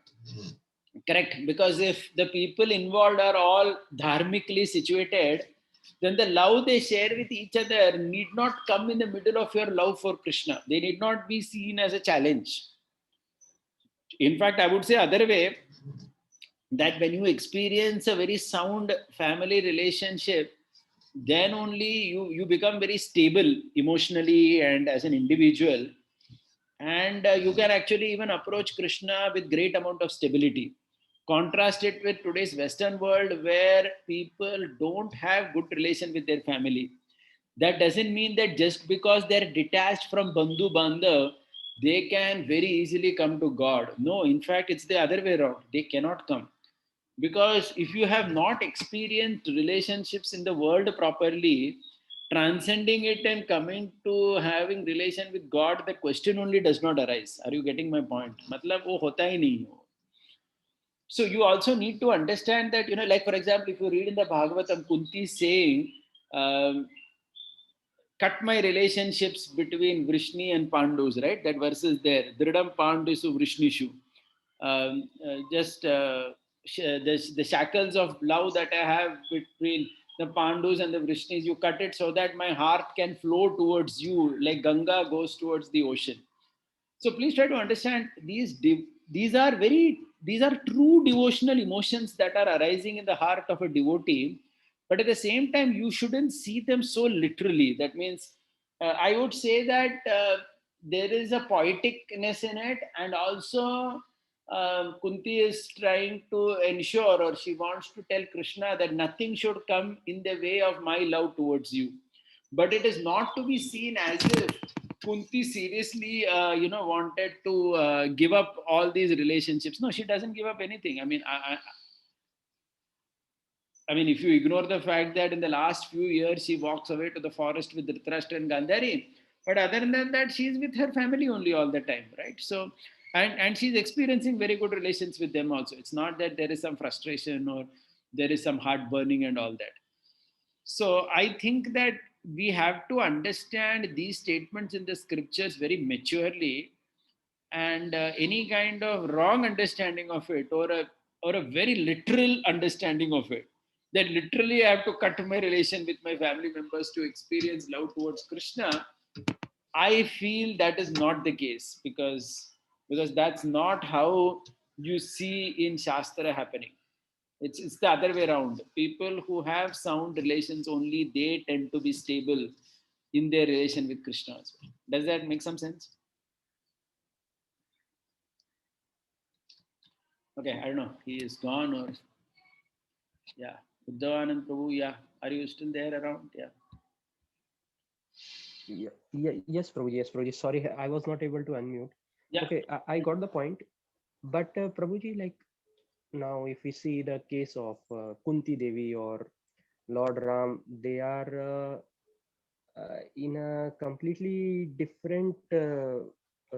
Correct, because if the people involved are all dharmically situated, then the love they share with each other need not come in the middle of your love for Krishna. They need not be seen as a challenge. In fact, I would say other way, that when you experience a very sound family relationship, then only you become very stable emotionally and as an individual, and you can actually even approach Krishna with great amount of stability. Contrast it with today's Western world, where people don't have good relation with their family. That doesn't mean that just because they're detached from Bandhu Bandhav, they can very easily come to God. No, in fact, it's the other way around. They cannot come, because if you have not experienced relationships in the world properly, transcending it and coming to having relation with God, the question only does not arise. Are you getting my point? Matlab wo hota hi nahi ho. So you also need to understand that, like for example, if you read in the Bhagavatam, Kunti is saying, um, cut my relationships between Vrishni and Pandus, right? That verse is there. Dridam Pandusu Vrishnishu. Just the shackles of love that I have between the Pandus and the Vrishnis, you cut it so that my heart can flow towards you like Ganga goes towards the ocean. So please try to understand these are true devotional emotions that are arising in the heart of a devotee, but at the same time you shouldn't see them so literally. That means I would say that there is a poeticness in it, and also Kunti is trying to ensure, or she wants to tell Krishna, that nothing should come in the way of my love towards you. But it is not to be seen as if Kunti seriously, wanted to give up all these relationships. No, she doesn't give up anything. I mean, if you ignore the fact that in the last few years she walks away to the forest with Dhritarashtra and Gandhari, but other than that, she's with her family only all the time, right? So, and she's experiencing very good relations with them also. It's not that there is some frustration or there is some heart burning and all that. So I think that we have to understand these statements in the scriptures very maturely, and any kind of wrong understanding of it, or a very literal understanding of it, that literally I have to cut my relation with my family members to experience love towards Krishna, I feel that is not the case, because that's not how you see in Shastra happening. It's the other way around. People who have sound relations, only they tend to be stable in their relation with Krishna as well. Does that make some sense? Okay, I don't know. He is gone, or yeah. Uddhavanand Prabhu, yeah. Are you still there around? Yeah. Yes, Prabhuji. Yes, Prabhuji. Sorry, I was not able to unmute. Yeah. Okay, I got the point. But Prabhuji, like now, if we see the case of Kunti Devi or Lord Ram, they are in a completely different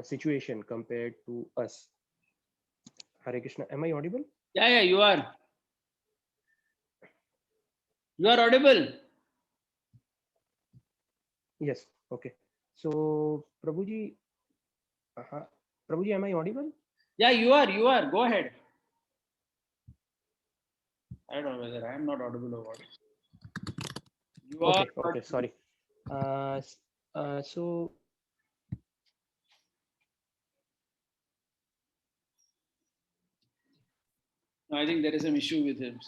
situation compared to us. Hare Krishna. Am I audible? Yeah, yeah, you are. You are audible. Yes. Okay. So, Prabhuji, am I audible? Yeah, you are. You are. Go ahead. I don't know whether I am not audible or what. You are. Okay. Okay. Sorry. S- so No, I think there is some issue with him.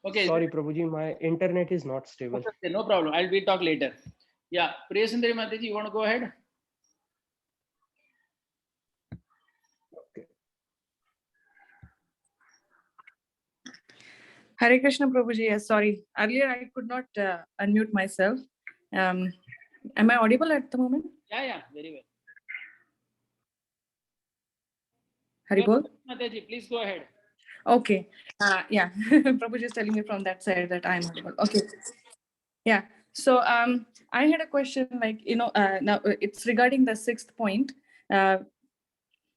Okay. sorry, Prabhuji, my internet is not stable. Okay, no problem. We'll talk later. Yeah. Priyasundari Mataji, you want to go ahead? Hare Krishna Prabhuji. Yes, sorry. Earlier I could not unmute myself. Am I audible at the moment? Yeah, very well. Haribol? Mataji, please go ahead. Okay. Yeah. Prabhuji is telling me from that side that I'm audible. Okay. Yeah. So I had a question like, now it's regarding the sixth point.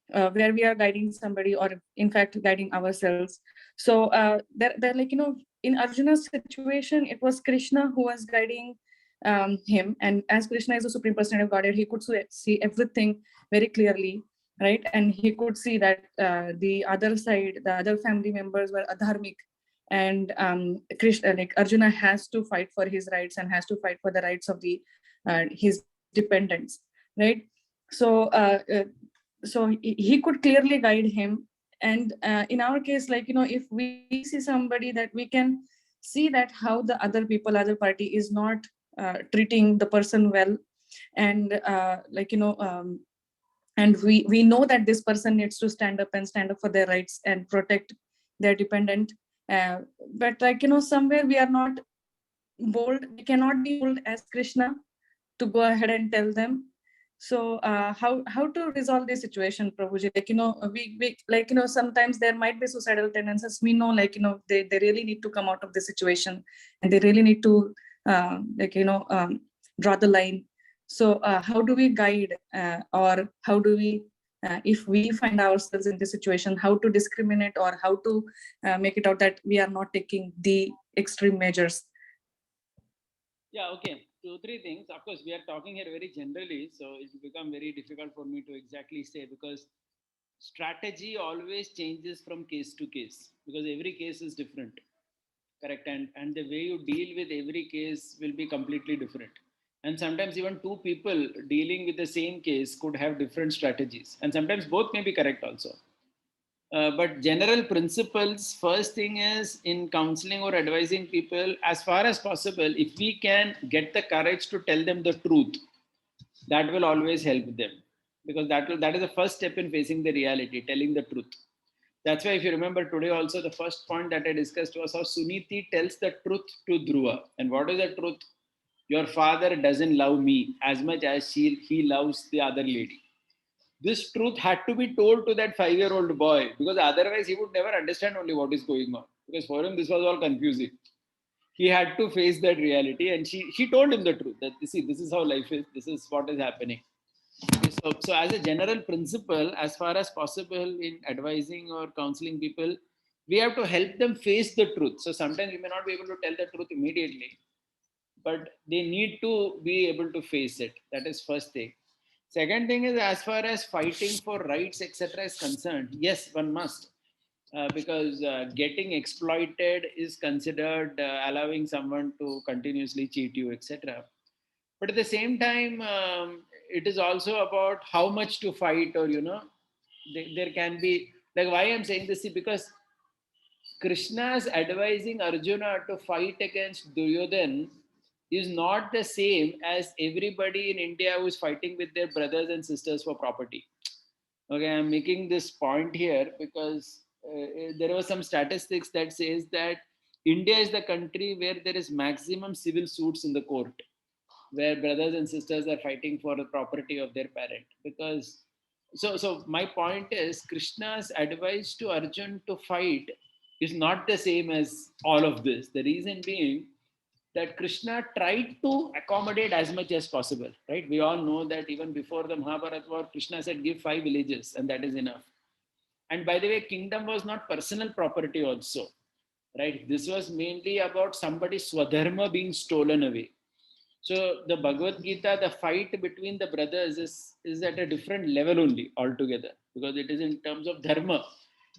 Where we are guiding somebody or in fact guiding ourselves. So they're like, in Arjuna's situation, it was Krishna who was guiding him. And as Krishna is the Supreme Personality of Godhead, he could see everything very clearly, right? And he could see that the other side, the other family members were adharmic. And Krishna, like Arjuna has to fight for his rights and has to fight for the rights of his dependents, right? So so he could clearly guide him. And in our case, like, if we see somebody that we can see that how the other people, other party is not treating the person well, and and we know that this person needs to stand up for their rights and protect their dependent, but like, somewhere we are not bold, we cannot be bold as Krishna to go ahead and tell them. So how to resolve this situation, Prabhuji? Like, we like, sometimes there might be suicidal tendencies. We know, like, they really need to come out of the situation, and they really need to draw the line. So how do we guide, or how do we, if we find ourselves in this situation, how to discriminate or how to make it out that we are not taking the extreme measures? Yeah, okay. 2-3 things. Of course, we are talking here very generally, so it will become very difficult for me to exactly say, because strategy always changes from case to case, because every case is different, correct? And the way you deal with every case will be completely different. And sometimes even two people dealing with the same case could have different strategies, and sometimes both may be correct also. But general principles, first thing is, in counseling or advising people, as far as possible, if we can get the courage to tell them the truth, that will always help them, because that is the first step in facing the reality, telling the truth. That's why, if you remember today also, the first point that I discussed was how Suniti tells the truth to Dhruva. And what is the truth? Your father doesn't love me as much as he loves the other lady. This truth had to be told to that 5-year-old boy, because otherwise he would never understand only what is going on, because for him this was all confusing. He had to face that reality, and she told him the truth, that see, this is how life is, this is what is happening. So as a general principle, as far as possible in advising or counseling people, we have to help them face the truth. So sometimes we may not be able to tell the truth immediately, but they need to be able to face it. That is first thing. Second thing is, as far as fighting for rights, etc., is concerned, yes, one must, because getting exploited is considered allowing someone to continuously cheat you, etc. But at the same time, it is also about how much to fight, or there can be, like, why I'm saying this, see, because Krishna's advising Arjuna to fight against Duryodhan is not the same as everybody in India who is fighting with their brothers and sisters for property. Okay, I'm making this point here because there were some statistics that says that India is the country where there is maximum civil suits in the court, where brothers and sisters are fighting for the property of their parent. Because so my point is, Krishna's advice to Arjun to fight is not the same as all of this. The reason being that Krishna tried to accommodate as much as possible, right? We all know that even before the Mahabharata war, Krishna said, give 5 villages and that is enough. And by the way, kingdom was not personal property also, right? This was mainly about somebody's swadharma being stolen away. So the Bhagavad Gita, the fight between the brothers is at a different level only altogether, because it is in terms of dharma.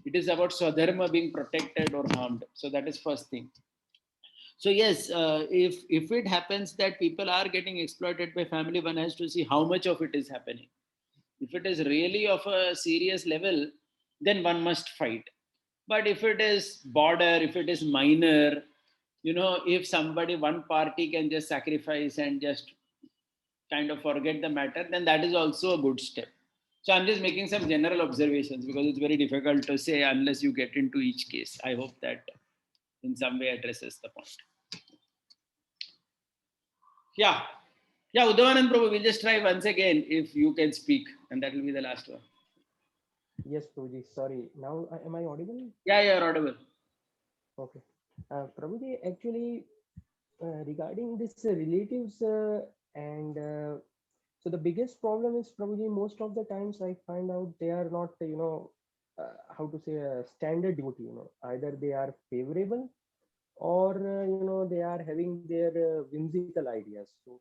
It is about swadharma being protected or harmed. So that is first thing. So yes, if it happens that people are getting exploited by family, one has to see how much of it is happening. If it is really of a serious level, then one must fight. But if it is border, if it is minor, if somebody, one party can just sacrifice and just kind of forget the matter, then that is also a good step. So I'm just making some general observations, because it's very difficult to say unless you get into each case. I hope that in some way addresses the point. Yeah. Yeah, Uddhavanand Prabhu, we'll just try once again if you can speak, and that will be the last one. Yes, Prabhuji. Sorry. Now, am I audible? Yeah, you're audible. Okay. Prabhuji, actually, regarding this relatives and so the biggest problem is probably most of the times I find out they are not, how to say a standard devotee, either they are favorable or, they are having their whimsical ideas. So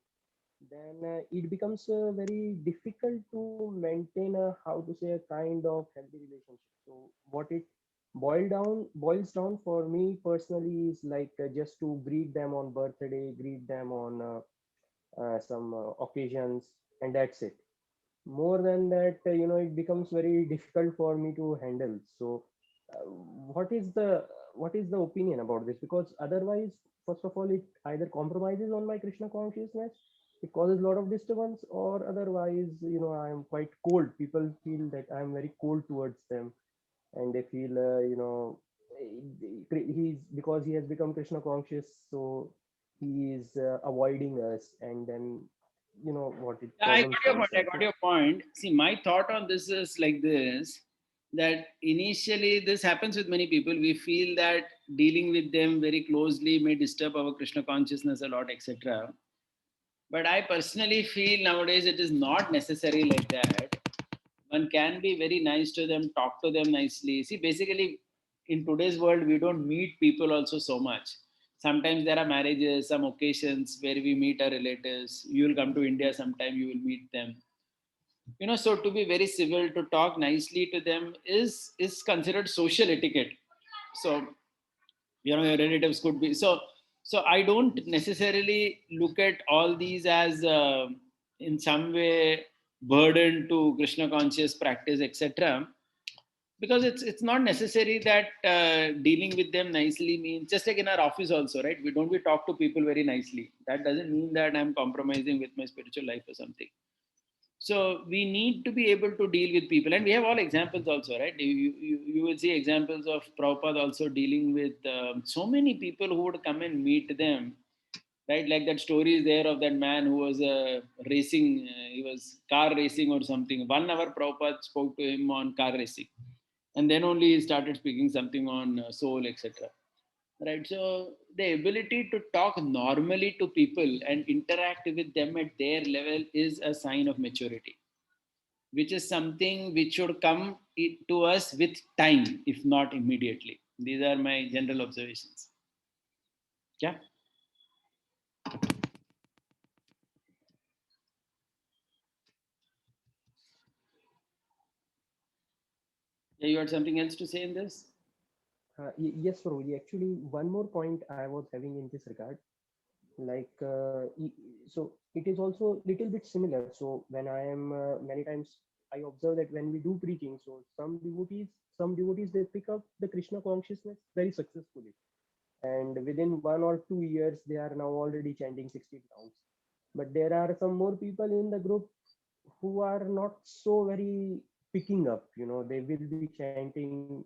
then it becomes very difficult to maintain a, how to say, a kind of healthy relationship. So what it boils down for me personally is like just to greet them on birthday, greet them on some occasions, and that's it. More than that, it becomes very difficult for me to handle. So uh, what is the what is the opinion about this? Because otherwise, first of all, it either compromises on my Krishna consciousness, it causes a lot of disturbance, or otherwise, I am quite cold. People feel that I am very cold towards them, and they feel, he's because he has become Krishna conscious, so he is avoiding us, and then what it I got problems your comes point. I in. got So your point. See, my thought on this is like this, that initially this happens with many people. We feel that dealing with them very closely may disturb our Krishna consciousness a lot, etc. But I personally feel nowadays it is not necessary like that. One can be very nice to them, talk to them nicely. See, basically, in today's world, we don't meet people also so much. Sometimes there are marriages, some occasions where we meet our relatives. You will come to India sometime, you will meet them. So to be very civil, to talk nicely to them is considered social etiquette. So your relatives could be so I don't necessarily look at all these as in some way burden to Krishna conscious practice, etc., because it's not necessary that dealing with them nicely means, just like in our office also, right? We talk to people very nicely. That doesn't mean that I'm compromising with my spiritual life or something. So we need to be able to deal with people, and we have all examples also, right? You will see examples of Prabhupada also dealing with so many people who would come and meet them, right? Like that story is there of that man who was racing, he was car racing or something. 1 hour Prabhupada spoke to him on car racing, and then only he started speaking something on soul, etc. Right? So the ability to talk normally to people and interact with them at their level is a sign of maturity, which is something which should come to us with time, if not immediately. These are my general observations. Yeah. Yeah, you had something else to say in this? yes, Prabhuji. Actually, one more point I was having in this regard, like so it is also little bit similar. So when I am many times I observe that when we do preaching, so some devotees they pick up the Krishna consciousness very successfully, and within 1 or 2 years they are now already chanting 60 rounds. But there are some more people in the group who are not so very picking up. They will be chanting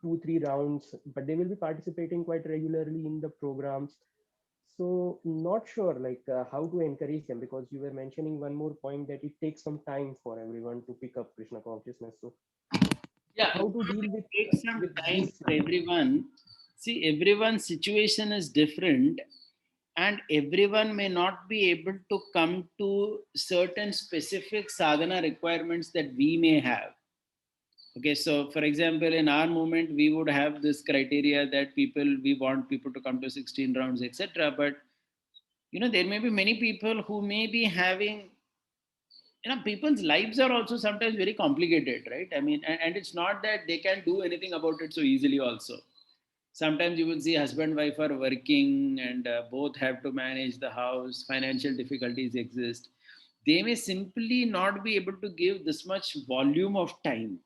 2-3 rounds, but they will be participating quite regularly in the programs. So not sure like how to encourage them, because you were mentioning one more point that it takes some time for everyone to pick up Krishna consciousness. So Yeah, how to deal it takes some with time this for everyone. See, everyone's situation is different, and everyone may not be able to come to certain specific sadhana requirements that we may have. Okay, so for example, in our movement, we would have this criteria that we want people to come to 16 rounds, etc. But there may be many people who may be having, people's lives are also sometimes very complicated, right? I mean, and it's not that they can do anything about it so easily also. Sometimes you will see husband wife are working, and both have to manage the house, financial difficulties exist. They may simply not be able to give this much volume of time,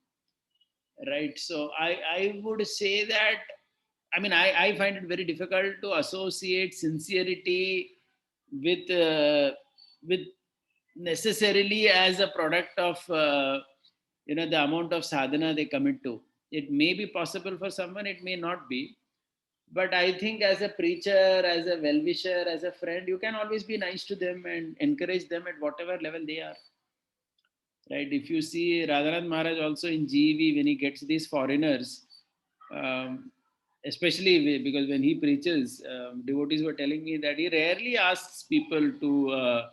right? So I would say that, I mean, I find it very difficult to associate sincerity with necessarily as a product of the amount of sadhana they commit to. It may be possible for someone, it may not be. But I think as a preacher, as a well-wisher, as a friend, you can always be nice to them and encourage them at whatever level they are. Right? If you see Radhanath Maharaj also in GEV, when he gets these foreigners, especially because when he preaches, devotees were telling me that he rarely asks people to,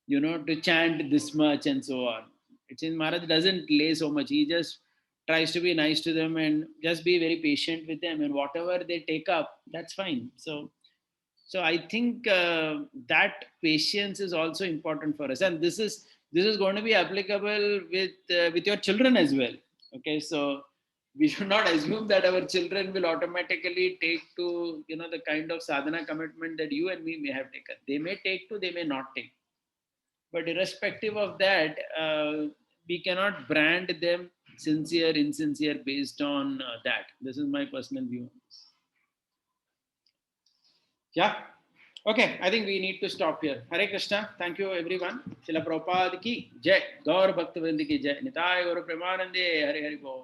to chant this much and so on. It's in Maharaj doesn't lay so much. He just tries to be nice to them and just be very patient with them, and whatever they take up, that's fine. So I think that patience is also important for us, and this is going to be applicable with your children as well. Okay, so we should not assume that our children will automatically take to the kind of sadhana commitment that you and me may have taken. They may take to, they may not take. But irrespective of that, we cannot brand them sincere, insincere based on that. This is my personal view on this. Yeah. Okay, I think we need to stop here. Hare Krishna. Thank you, everyone. Srila Prabhupada ki jai. Gaur Bhakta Vrind ki jai. Nitai Gaur Premanande. Hare Hare Bol.